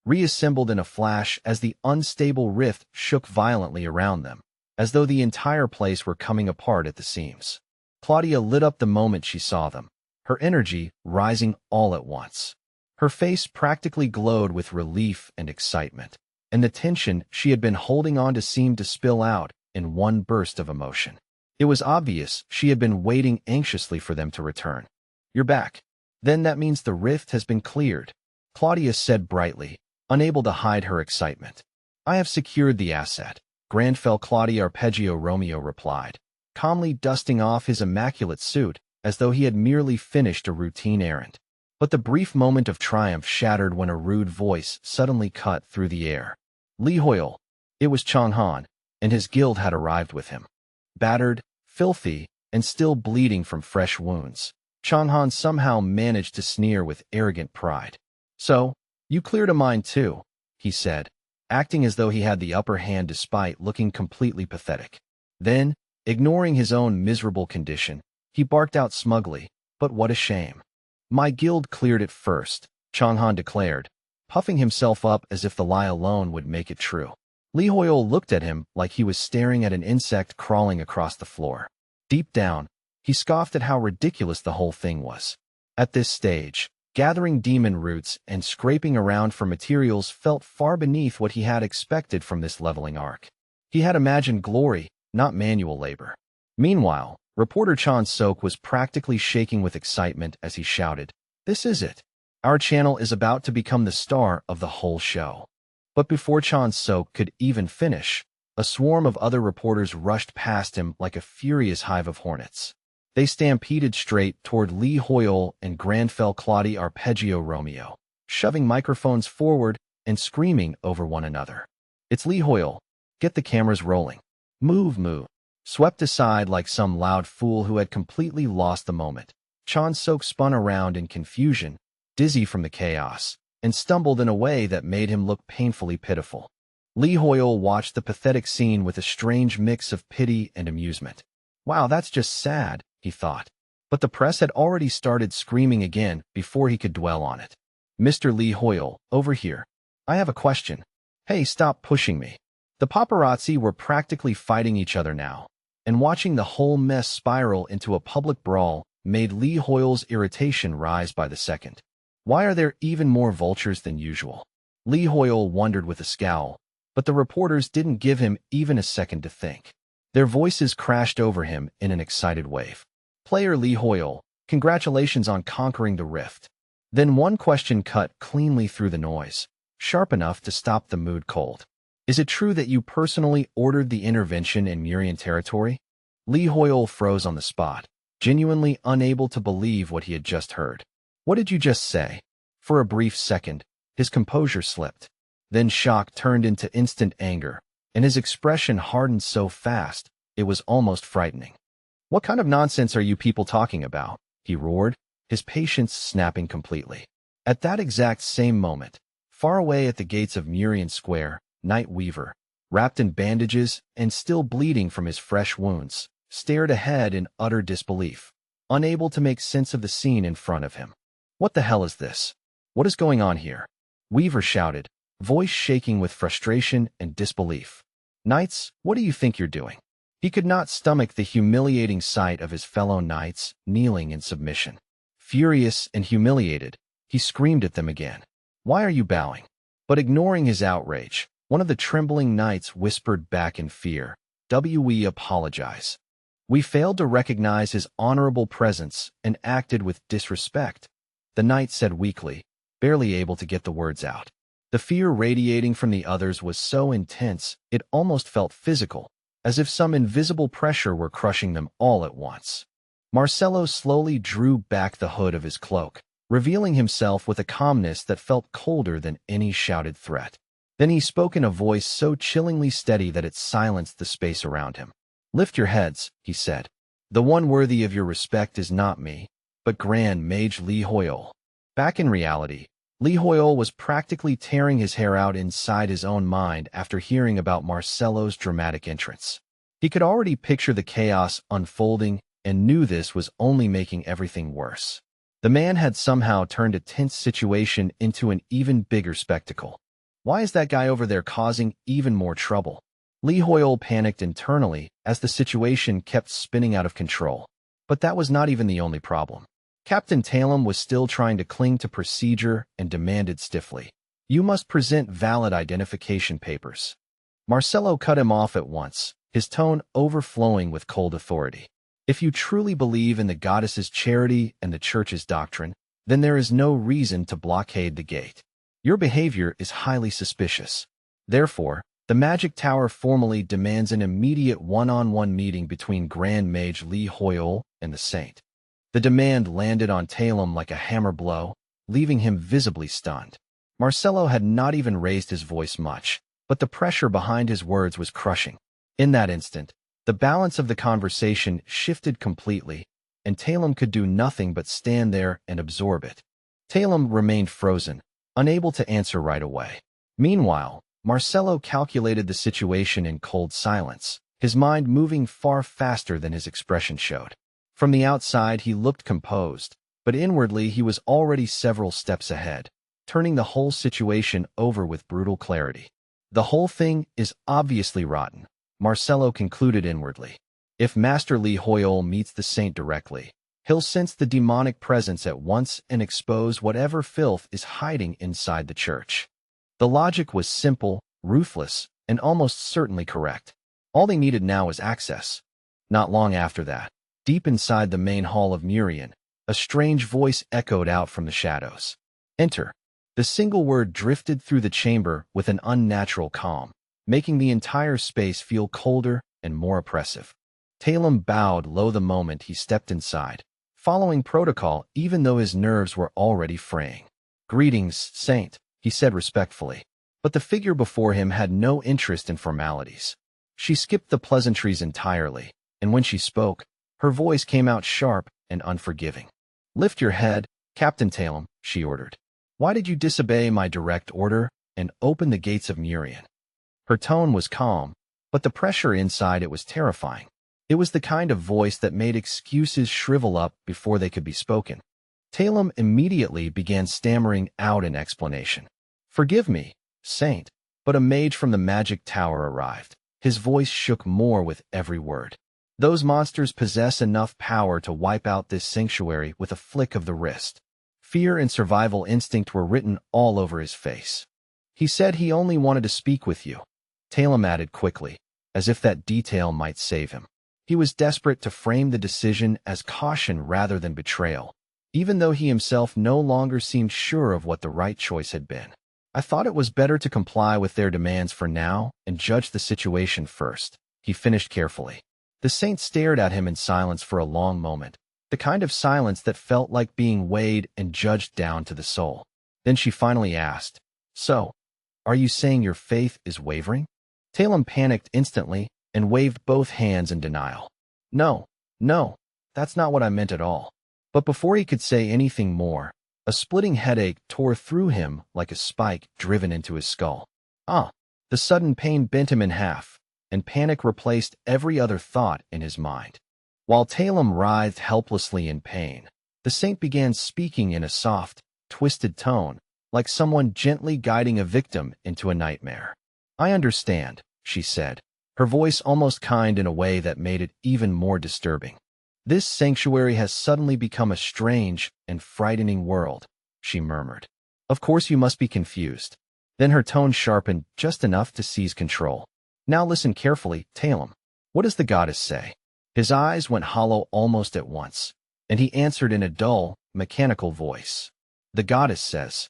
reassembled in a flash as the unstable rift shook violently around them, as though the entire place were coming apart at the seams. Claudia lit up the moment she saw them, her energy rising all at once. Her face practically glowed with relief and excitement, and the tension she had been holding on to seemed to spill out in one burst of emotion. It was obvious she had been waiting anxiously for them to return. "You're back. Then that means the rift has been cleared," Claudia said brightly, unable to hide her excitement. "I have secured the asset," Granfell Claudia Arpeggio Romeo replied, calmly dusting off his immaculate suit as though he had merely finished a routine errand. But the brief moment of triumph shattered when a rude voice suddenly cut through the air. "Lee Hoyle." It was Chang Han, and his guild had arrived with him. Battered, filthy, and still bleeding from fresh wounds, Chang Han somehow managed to sneer with arrogant pride. "So, you cleared a mine too," he said, acting as though he had the upper hand despite looking completely pathetic. Then, ignoring his own miserable condition, he barked out smugly, "But what a shame." "My guild cleared it first," Chang Han declared, puffing himself up as if the lie alone would make it true. Lee Hoyle looked at him like he was staring at an insect crawling across the floor. Deep down, He scoffed at how ridiculous the whole thing was. At this stage, gathering demon roots and scraping around for materials felt far beneath what he had expected from this leveling arc. He had imagined glory, not manual labor. Meanwhile, reporter Chan Sok was practically shaking with excitement as he shouted, "This is it. Our channel is about to become the star of the whole show." But before Chan Sok could even finish, a swarm of other reporters rushed past him like a furious hive of hornets. They stampeded straight toward Lee Hoyle and Granfell Claudia Arpeggio Romeo, shoving microphones forward and screaming over one another. "It's Lee Hoyle. Get the cameras rolling. Move, move." Swept aside like some loud fool who had completely lost the moment, Chan Sok spun around in confusion, dizzy from the chaos, and stumbled in a way that made him look painfully pitiful. Lee Hoyle watched the pathetic scene with a strange mix of pity and amusement. "Wow, that's just sad," he thought. But the press had already started screaming again before he could dwell on it. "Mr. Lee Hoyle, over here. I have a question." "Hey, stop pushing me." The paparazzi were practically fighting each other now, and watching the whole mess spiral into a public brawl made Lee Hoyle's irritation rise by the second. Why are there even more vultures than usual? Lee Hoyle wondered with a scowl, but the reporters didn't give him even a second to think. Their voices crashed over him in an excited wave. "Player Lee Hoyle, congratulations on conquering the rift." Then one question cut cleanly through the noise, sharp enough to stop the mood cold. "Is it true that you personally ordered the intervention in Murian territory?" Lee Hoyle froze on the spot, genuinely unable to believe what he had just heard. "What did you just say?" For a brief second, his composure slipped. Then shock turned into instant anger, and his expression hardened so fast, it was almost frightening. "What kind of nonsense are you people talking about?" he roared, his patience snapping completely. At that exact same moment, far away at the gates of Murian Square, Night Weaver, wrapped in bandages and still bleeding from his fresh wounds, stared ahead in utter disbelief, unable to make sense of the scene in front of him. "What the hell is this? What is going on here?" Weaver shouted, voice shaking with frustration and disbelief. "Knights, what do you think you're doing?" He could not stomach the humiliating sight of his fellow knights kneeling in submission. Furious and humiliated, he screamed at them again. "Why are you bowing?" But ignoring his outrage, one of the trembling knights whispered back in fear, "We apologize. We failed to recognize his honorable presence and acted with disrespect," the knight said weakly, barely able to get the words out. The fear radiating from the others was so intense it almost felt physical, as if some invisible pressure were crushing them all at once. Marcelo slowly drew back the hood of his cloak, revealing himself with a calmness that felt colder than any shouted threat. Then he spoke in a voice so chillingly steady that it silenced the space around him. "Lift your heads," he said. "The one worthy of your respect is not me, but Grand Mage Lee Hoyle." Back in reality, Lee Hoyle was practically tearing his hair out inside his own mind after hearing about Marcelo's dramatic entrance. He could already picture the chaos unfolding and knew this was only making everything worse. The man had somehow turned a tense situation into an even bigger spectacle. Why is that guy over there causing even more trouble? Lee Hoyle panicked internally as the situation kept spinning out of control. But that was not even the only problem. Captain Talem was still trying to cling to procedure and demanded stiffly, "You must present valid identification papers." Marcelo cut him off at once, his tone overflowing with cold authority. "If you truly believe in the goddess's charity and the church's doctrine, then there is no reason to blockade the gate. Your behavior is highly suspicious. Therefore, the Magic Tower formally demands an immediate one-on-one meeting between Grand Mage Lee Hoyle and the Saint." The demand landed on Talem like a hammer blow, leaving him visibly stunned. Marcelo had not even raised his voice much, but the pressure behind his words was crushing. In that instant, the balance of the conversation shifted completely, and Talem could do nothing but stand there and absorb it. Talem remained frozen, unable to answer right away. Meanwhile, Marcelo calculated the situation in cold silence, his mind moving far faster than his expression showed. From the outside, he looked composed, but inwardly he was already several steps ahead, turning the whole situation over with brutal clarity. "The whole thing is obviously rotten," Marcelo concluded inwardly. If Master Li Hoyol meets the saint directly, he'll sense the demonic presence at once and expose whatever filth is hiding inside the church. The logic was simple, ruthless, and almost certainly correct. All they needed now was access. Not long after that, deep inside the main hall of Murian, a strange voice echoed out from the shadows. Enter. The single word drifted through the chamber with an unnatural calm, making the entire space feel colder and more oppressive. Talem bowed low the moment he stepped inside, following protocol even though his nerves were already fraying. "Greetings, Saint," he said respectfully, but the figure before him had no interest in formalities. She skipped the pleasantries entirely, and when she spoke, her voice came out sharp and unforgiving. "Lift your head, Captain Talem," she ordered. "Why did you disobey my direct order and open the gates of Murian?" Her tone was calm, but the pressure inside it was terrifying. It was the kind of voice that made excuses shrivel up before they could be spoken. Talem immediately began stammering out an explanation. "Forgive me, Saint, but a mage from the magic tower arrived." His voice shook more with every word. "Those monsters possess enough power to wipe out this sanctuary with a flick of the wrist." Fear and survival instinct were written all over his face. "He said he only wanted to speak with you," Talem added quickly, as if that detail might save him. He was desperate to frame the decision as caution rather than betrayal, even though he himself no longer seemed sure of what the right choice had been. "I thought it was better to comply with their demands for now and judge the situation first," he finished carefully. The saint stared at him in silence for a long moment, the kind of silence that felt like being weighed and judged down to the soul. Then she finally asked, "So, are you saying your faith is wavering?" Talem panicked instantly and waved both hands in denial. No, that's not what I meant at all." But before he could say anything more, a splitting headache tore through him like a spike driven into his skull. The sudden pain bent him in half, and panic replaced every other thought in his mind. While Talem writhed helplessly in pain, the saint began speaking in a soft, twisted tone, like someone gently guiding a victim into a nightmare. "I understand," she said, her voice almost kind in a way that made it even more disturbing. "This sanctuary has suddenly become a strange and frightening world," she murmured. "Of course you must be confused." Then her tone sharpened just enough to seize control. "Now listen carefully, Talem. What does the goddess say?" His eyes went hollow almost at once, and he answered in a dull, mechanical voice. "The goddess says,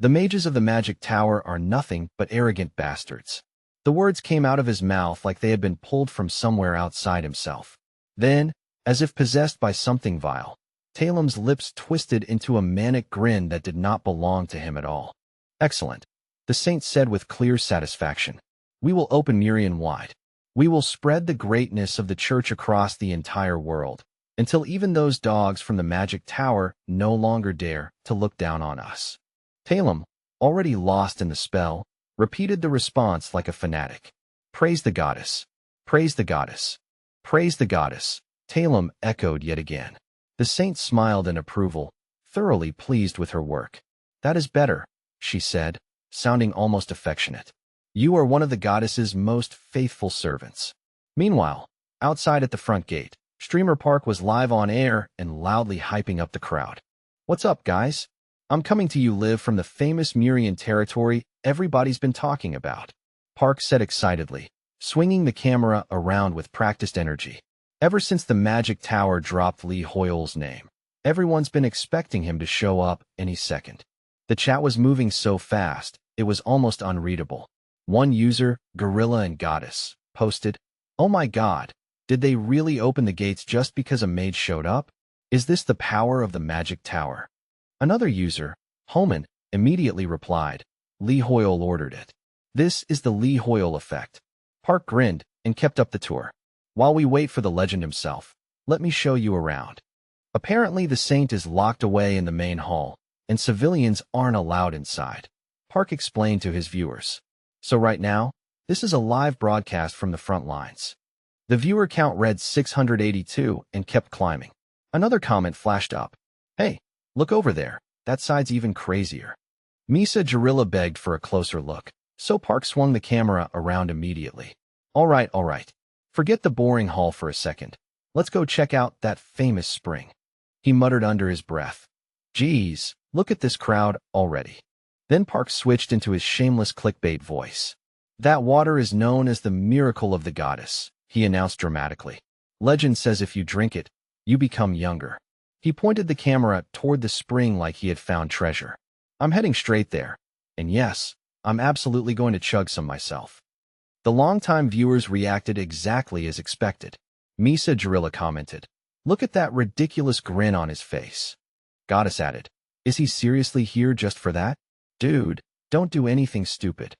the mages of the magic tower are nothing but arrogant bastards." The words came out of his mouth like they had been pulled from somewhere outside himself. Then, as if possessed by something vile, Talem's lips twisted into a manic grin that did not belong to him at all. "Excellent," the saint said with clear satisfaction. "We will open Murian wide. We will spread the greatness of the church across the entire world, until even those dogs from the magic tower no longer dare to look down on us." Talem, already lost in the spell, repeated the response like a fanatic. "Praise the goddess! Praise the goddess! Praise the goddess!" Talem echoed yet again. The saint smiled in approval, thoroughly pleased with her work. "That is better," she said, sounding almost affectionate. "You are one of the goddess's most faithful servants." Meanwhile, outside at the front gate, Streamer Park was live on air and loudly hyping up the crowd. "What's up, guys? I'm coming to you live from the famous Murian territory everybody's been talking about," Park said excitedly, swinging the camera around with practiced energy. Ever since the magic tower dropped Li Hoyol's name, everyone's been expecting him to show up any second. The chat was moving so fast, it was almost unreadable. One user, Gorilla and Goddess, posted, "Oh my god, did they really open the gates just because a mage showed up? Is this the power of the magic tower?" Another user, Homan, immediately replied, "Li Hoyol ordered it. This is the Li Hoyol effect." Park grinned and kept up the tour. "While we wait for the legend himself, let me show you around." Apparently the saint is locked away in the main hall, and civilians aren't allowed inside, Park explained to his viewers. "So right now, this is a live broadcast from the front lines." The viewer count read 682 and kept climbing. Another comment flashed up. "Hey, look over there, that side's even crazier." Misa Jarilla begged for a closer look, so Park swung the camera around immediately. All right. Forget the boring hall for a second. Let's go check out that famous spring. He muttered under his breath. Geez, look at this crowd already. Then Park switched into his shameless clickbait voice. That water is known as the miracle of the goddess, he announced dramatically. Legend says if you drink it, you become younger. He pointed the camera toward the spring like he had found treasure. I'm heading straight there. And yes, I'm absolutely going to chug some myself. The longtime viewers reacted exactly as expected. Misa Jarilla commented, look at that ridiculous grin on his face. Goddess added, is he seriously here just for that? Dude, don't do anything stupid.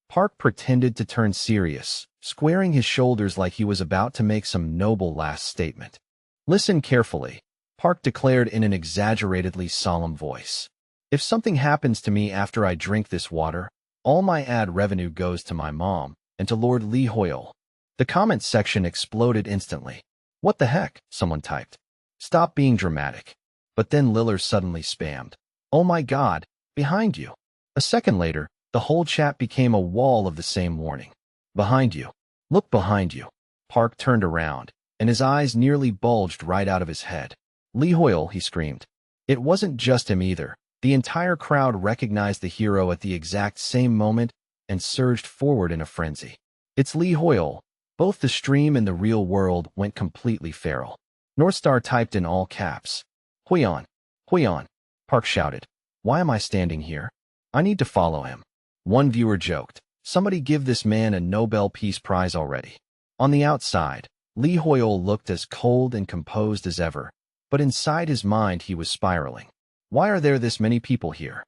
Park pretended to turn serious, squaring his shoulders like he was about to make some noble last statement. Listen carefully, Park declared in an exaggeratedly solemn voice. If something happens to me after I drink this water, all my ad revenue goes to my mom and to Lord Lee Hoyle. The comment section exploded instantly. What the heck? Someone typed. Stop being dramatic. But then Lillard suddenly spammed. Oh my God, behind you. A second later, the whole chat became a wall of the same warning. Behind you. Look behind you. Park turned around, and his eyes nearly bulged right out of his head. Lee Hoyle, he screamed. It wasn't just him either. The entire crowd recognized the hero at the exact same moment and surged forward in a frenzy. It's Lee Hoyle. Both the stream and the real world went completely feral. Northstar typed in all caps. Huion. Huion. Park shouted. Why am I standing here? I need to follow him. One viewer joked. Somebody give this man a Nobel Peace Prize already. On the outside, Lee Hoyle looked as cold and composed as ever, but inside his mind he was spiraling. Why are there this many people here?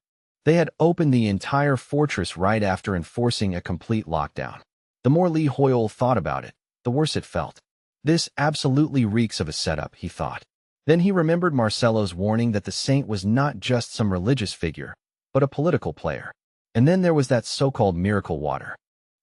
They had opened the entire fortress right after enforcing a complete lockdown. The more Lee Hoyle thought about it, the worse it felt. This absolutely reeks of a setup, he thought. Then he remembered Marcello's warning that the saint was not just some religious figure, but a political player. And then there was that so-called miracle water.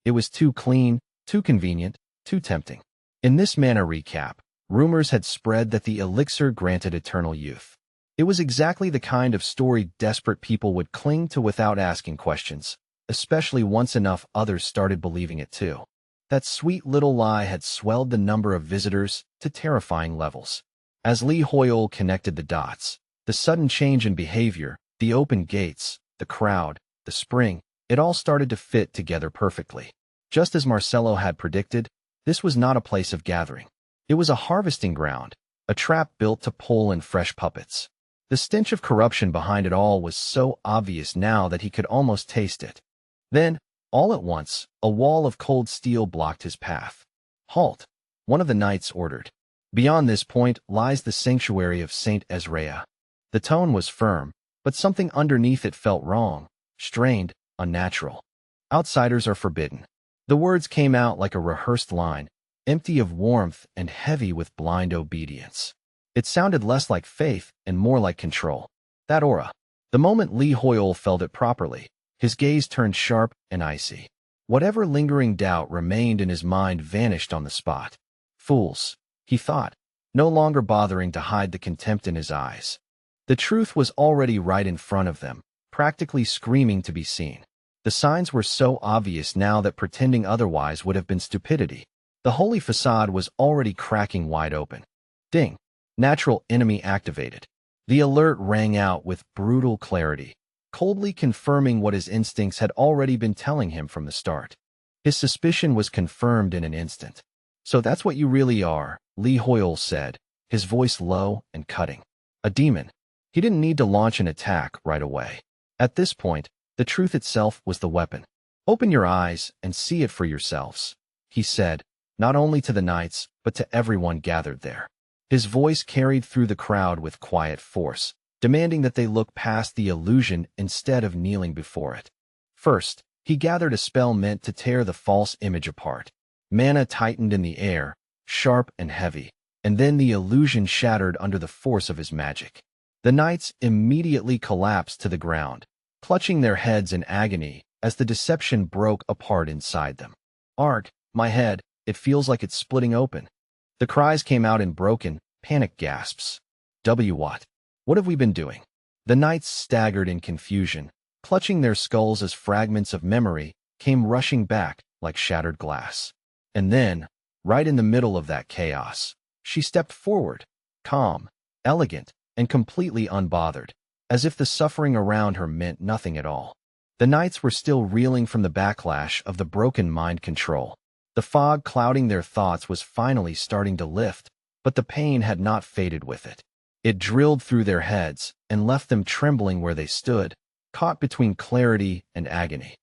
It was too clean, too convenient, too tempting. In this Mana recap, rumors had spread that the elixir granted eternal youth. It was exactly the kind of story desperate people would cling to without asking questions, especially once enough others started believing it too. That sweet little lie had swelled the number of visitors to terrifying levels. As Lee Hoyle connected the dots, the sudden change in behavior, the open gates, the crowd, the spring, it all started to fit together perfectly. Just as Marcello had predicted, this was not a place of gathering. It was a harvesting ground, a trap built to pull in fresh puppets. The stench of corruption behind it all was so obvious now that he could almost taste it. Then, all at once, a wall of cold steel blocked his path. Halt, one of the knights ordered. Beyond this point lies the sanctuary of Saint Ezra. The tone was firm, but something underneath it felt wrong, strained, unnatural. Outsiders are forbidden. The words came out like a rehearsed line, empty of warmth and heavy with blind obedience. It sounded less like faith and more like control. That aura. The moment Lee Hoyle felt it properly, his gaze turned sharp and icy. Whatever lingering doubt remained in his mind vanished on the spot. Fools, he thought, no longer bothering to hide the contempt in his eyes. The truth was already right in front of them, practically screaming to be seen. The signs were so obvious now that pretending otherwise would have been stupidity. The holy facade was already cracking wide open. Ding! Natural enemy activated. The alert rang out with brutal clarity, coldly confirming what his instincts had already been telling him from the start. His suspicion was confirmed in an instant. So that's what you really are, Lee Hoyle said, his voice low and cutting. A demon. He didn't need to launch an attack right away. At this point, the truth itself was the weapon. Open your eyes and see it for yourselves, he said, not only to the knights, but to everyone gathered there. His voice carried through the crowd with quiet force, demanding that they look past the illusion instead of kneeling before it. First, he gathered a spell meant to tear the false image apart. Mana tightened in the air, sharp and heavy, and then the illusion shattered under the force of his magic. The knights immediately collapsed to the ground, clutching their heads in agony as the deception broke apart inside them. Arg, my head, it feels like it's splitting open. The cries came out in broken, panicked gasps. What? What have we been doing? The knights staggered in confusion, clutching their skulls as fragments of memory came rushing back like shattered glass. And then, Right in the middle of that chaos, she stepped forward, calm, elegant, and completely unbothered, as if the suffering around her meant nothing at all. The knights were still reeling from the backlash of the broken mind control. The fog clouding their thoughts was finally starting to lift, but the pain had not faded with it. It drilled through their heads and left them trembling where they stood, caught between clarity and agony.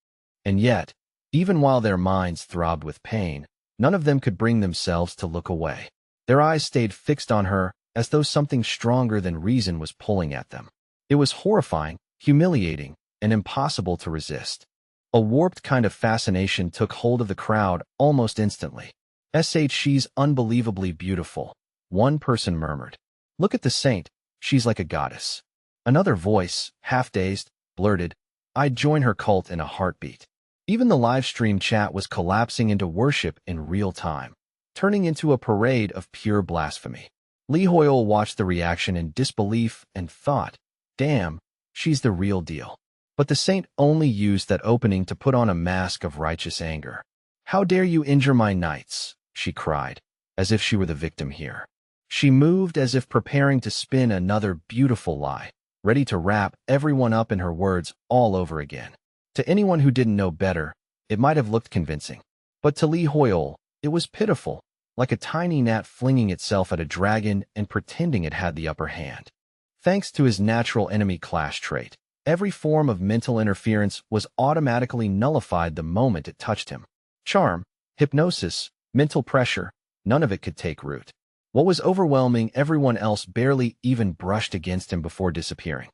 And yet, even while their minds throbbed with pain, none of them could bring themselves to look away. Their eyes stayed fixed on her as though something stronger than reason was pulling at them. It was horrifying, humiliating, and impossible to resist. A warped kind of fascination took hold of the crowd almost instantly. She's unbelievably beautiful, one person murmured. Look at the saint, she's like a goddess. Another voice, half-dazed, blurted, I'd join her cult in a heartbeat. Even the live stream chat was collapsing into worship in real time, turning into a parade of pure blasphemy. Lee Hoyle watched the reaction in disbelief and thought, damn, she's the real deal. But the saint only used that opening to put on a mask of righteous anger. How dare you injure my knights, she cried, as if she were the victim here. She moved as if preparing to spin another beautiful lie, ready to wrap everyone up in her words all over again. To anyone who didn't know better, it might have looked convincing. But to Lee Hoyle, it was pitiful, like a tiny gnat flinging itself at a dragon and pretending it had the upper hand. Thanks to his natural enemy clash trait, every form of mental interference was automatically nullified the moment it touched him. Charm, hypnosis, mental pressure, none of it could take root. What was overwhelming everyone else barely even brushed against him before disappearing.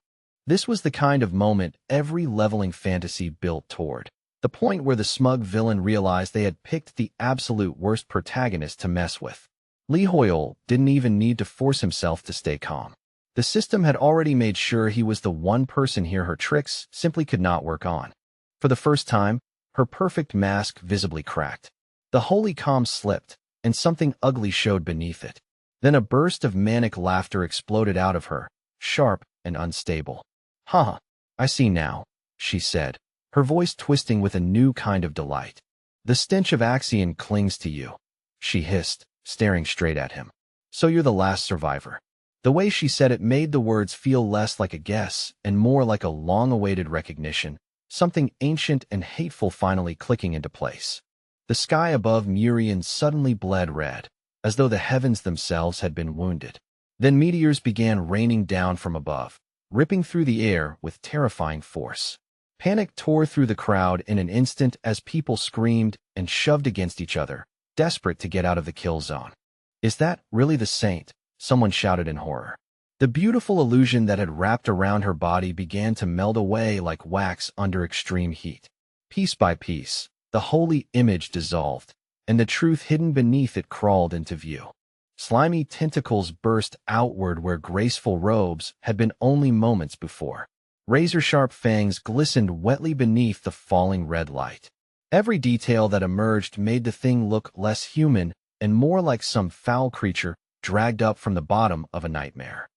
This was the kind of moment every leveling fantasy built toward. The point where the smug villain realized they had picked the absolute worst protagonist to mess with. Lee Hoyle didn't even need to force himself to stay calm. The system had already made sure he was the one person here her tricks simply could not work on. For the first time, her perfect mask visibly cracked. The holy calm slipped, and something ugly showed beneath it. Then a burst of manic laughter exploded out of her, sharp and unstable. "Huh, I see now," she said, her voice twisting with a new kind of delight. "The stench of Axion clings to you," she hissed, staring straight at him. "So you're the last survivor." The way she said it made the words feel less like a guess and more like a long-awaited recognition, something ancient and hateful finally clicking into place. The sky above Murian suddenly bled red, as though the heavens themselves had been wounded. Then meteors began raining down from above, ripping through the air with terrifying force. Panic tore through the crowd in an instant as people screamed and shoved against each other, desperate to get out of the kill zone. "Is that really the saint?" someone shouted in horror. The beautiful illusion that had wrapped around her body began to melt away like wax under extreme heat. Piece by piece, the holy image dissolved, and the truth hidden beneath it crawled into view. Slimy tentacles burst outward where graceful robes had been only moments before. Razor-sharp fangs glistened wetly beneath the falling red light. Every detail that emerged made the thing look less human and more like some foul creature dragged up from the bottom of a nightmare.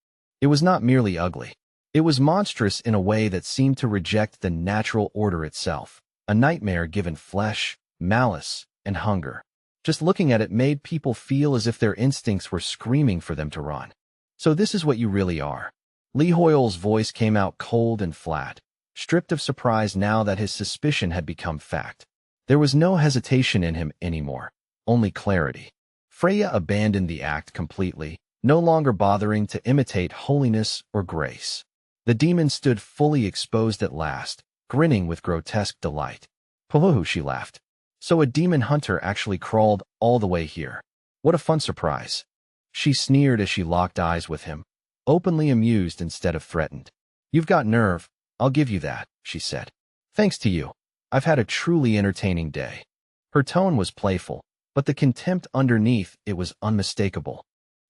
It was not merely ugly. It was monstrous in a way that seemed to reject the natural order itself, a nightmare given flesh, malice, and hunger. Just looking at it made people feel as if their instincts were screaming for them to run. "So this is what you really are." Lee Hoyle's voice came out cold and flat, stripped of surprise now that his suspicion had become fact. There was no hesitation in him anymore, only clarity. Freya abandoned the act completely, no longer bothering to imitate holiness or grace. The demon stood fully exposed at last, grinning with grotesque delight. "Pooh," she laughed. "So a demon hunter actually crawled all the way here. What a fun surprise." She sneered as she locked eyes with him, openly amused instead of threatened. "You've got nerve, I'll give you that," she said. "Thanks to you, I've had a truly entertaining day." Her tone was playful, but the contempt underneath it was unmistakable.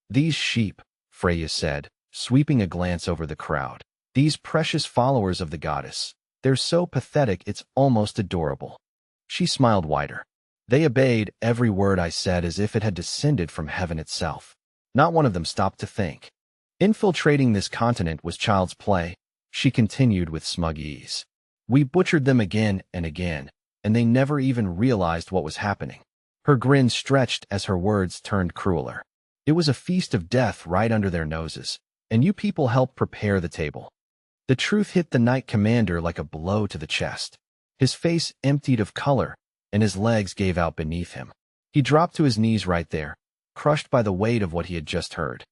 "These sheep," Freya said, sweeping a glance over the crowd. "These precious followers of the goddess. They're so pathetic it's almost adorable." She smiled wider. "They obeyed every word I said as if it had descended from heaven itself. Not one of them stopped to think. Infiltrating this continent was child's play," she continued with smug ease. "We butchered them again and again, and they never even realized what was happening." Her grin stretched as her words turned crueler. It was a feast of death right under their noses, and you people helped prepare the table. The truth hit the Knight Commander like a blow to the chest. His face emptied of color, and his legs gave out beneath him. He dropped to his knees right there, crushed by the weight of what he had just heard.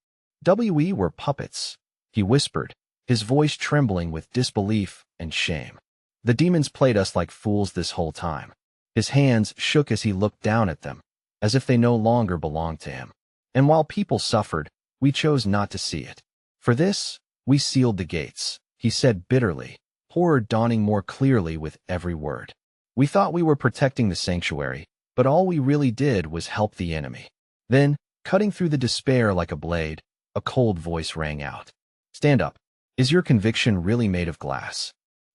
"We were puppets," he whispered, his voice trembling with disbelief and shame. "The demons played us like fools this whole time." His hands shook as he looked down at them, as if they no longer belonged to him. "And while people suffered, we chose not to see it. For this, we sealed the gates," he said bitterly, horror dawning more clearly with every word. "We thought we were protecting the sanctuary, but all we really did was help the enemy." Then, cutting through the despair like a blade, a cold voice rang out. "Stand up. Is your conviction really made of glass?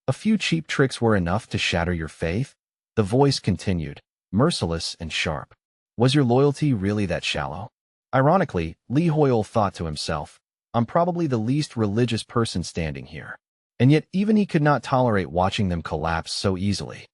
A few cheap tricks were enough to shatter your faith?" The voice continued, merciless and sharp. "Was your loyalty really that shallow?" Ironically, Lee Hoyle thought to himself, "I'm probably the least religious person standing here." And yet even he could not tolerate watching them collapse so easily.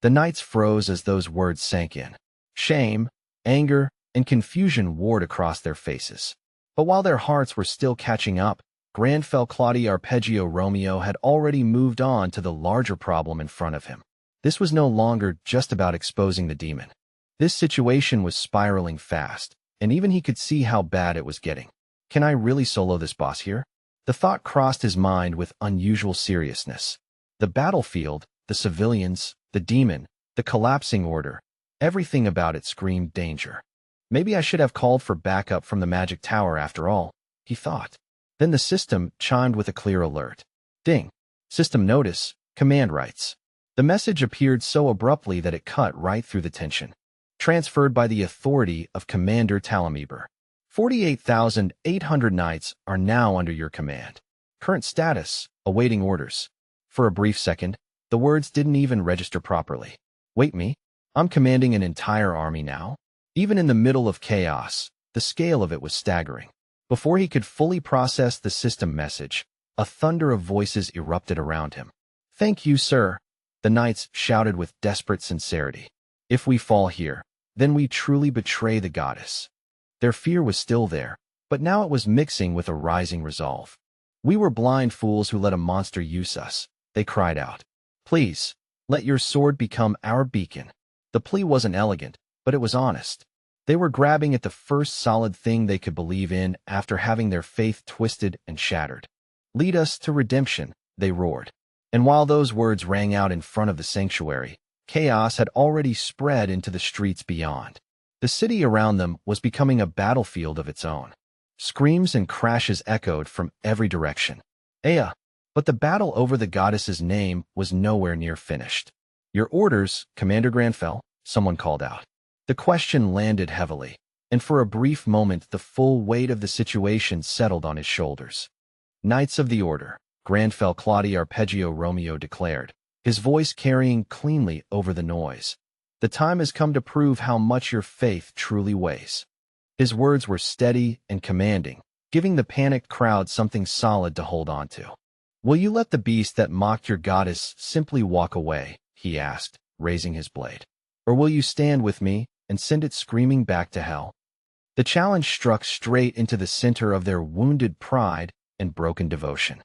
The knights froze as those words sank in. Shame, anger, and confusion warred across their faces. But while their hearts were still catching up, Granfell Claudia Arpeggio Romeo had already moved on to the larger problem in front of him. This was no longer just about exposing the demon. This situation was spiraling fast, and even he could see how bad it was getting. Can I really solo this boss here? The thought crossed his mind with unusual seriousness. The battlefield, the civilians, the demon, the collapsing order, everything about it screamed danger. Maybe I should have called for backup from the magic tower after all, he thought. Then the system chimed with a clear alert. Ding. System notice, command rights. The message appeared so abruptly that it cut right through the tension. Transferred by the authority of Commander Talameber. 48,800 knights are now under your command. Current status, awaiting orders. For a brief second, the words didn't even register properly. Wait me? I'm commanding an entire army now? Even in the middle of chaos, the scale of it was staggering. Before he could fully process the system message, a thunder of voices erupted around him. Thank you, sir, the knights shouted with desperate sincerity. If we fall here, then we truly betray the goddess. Their fear was still there, but now it was mixing with a rising resolve. We were blind fools who let a monster use us, they cried out. Please, let your sword become our beacon. The plea wasn't elegant, but it was honest. They were grabbing at the first solid thing they could believe in after having their faith twisted and shattered. Lead us to redemption, they roared. And while those words rang out in front of the sanctuary, chaos had already spread into the streets beyond. The city around them was becoming a battlefield of its own. Screams and crashes echoed from every direction. Aya! But the battle over the goddess's name was nowhere near finished. Your orders, Commander Granfell, someone called out. The question landed heavily, and for a brief moment the full weight of the situation settled on his shoulders. Knights of the Order, Granfell Claudia Arpeggio Romeo declared, his voice carrying cleanly over the noise. The time has come to prove how much your faith truly weighs. His words were steady and commanding, giving the panicked crowd something solid to hold on to. Will you let the beast that mocked your goddess simply walk away? He asked, raising his blade. Or will you stand with me and send it screaming back to hell? The challenge struck straight into the center of their wounded pride and broken devotion.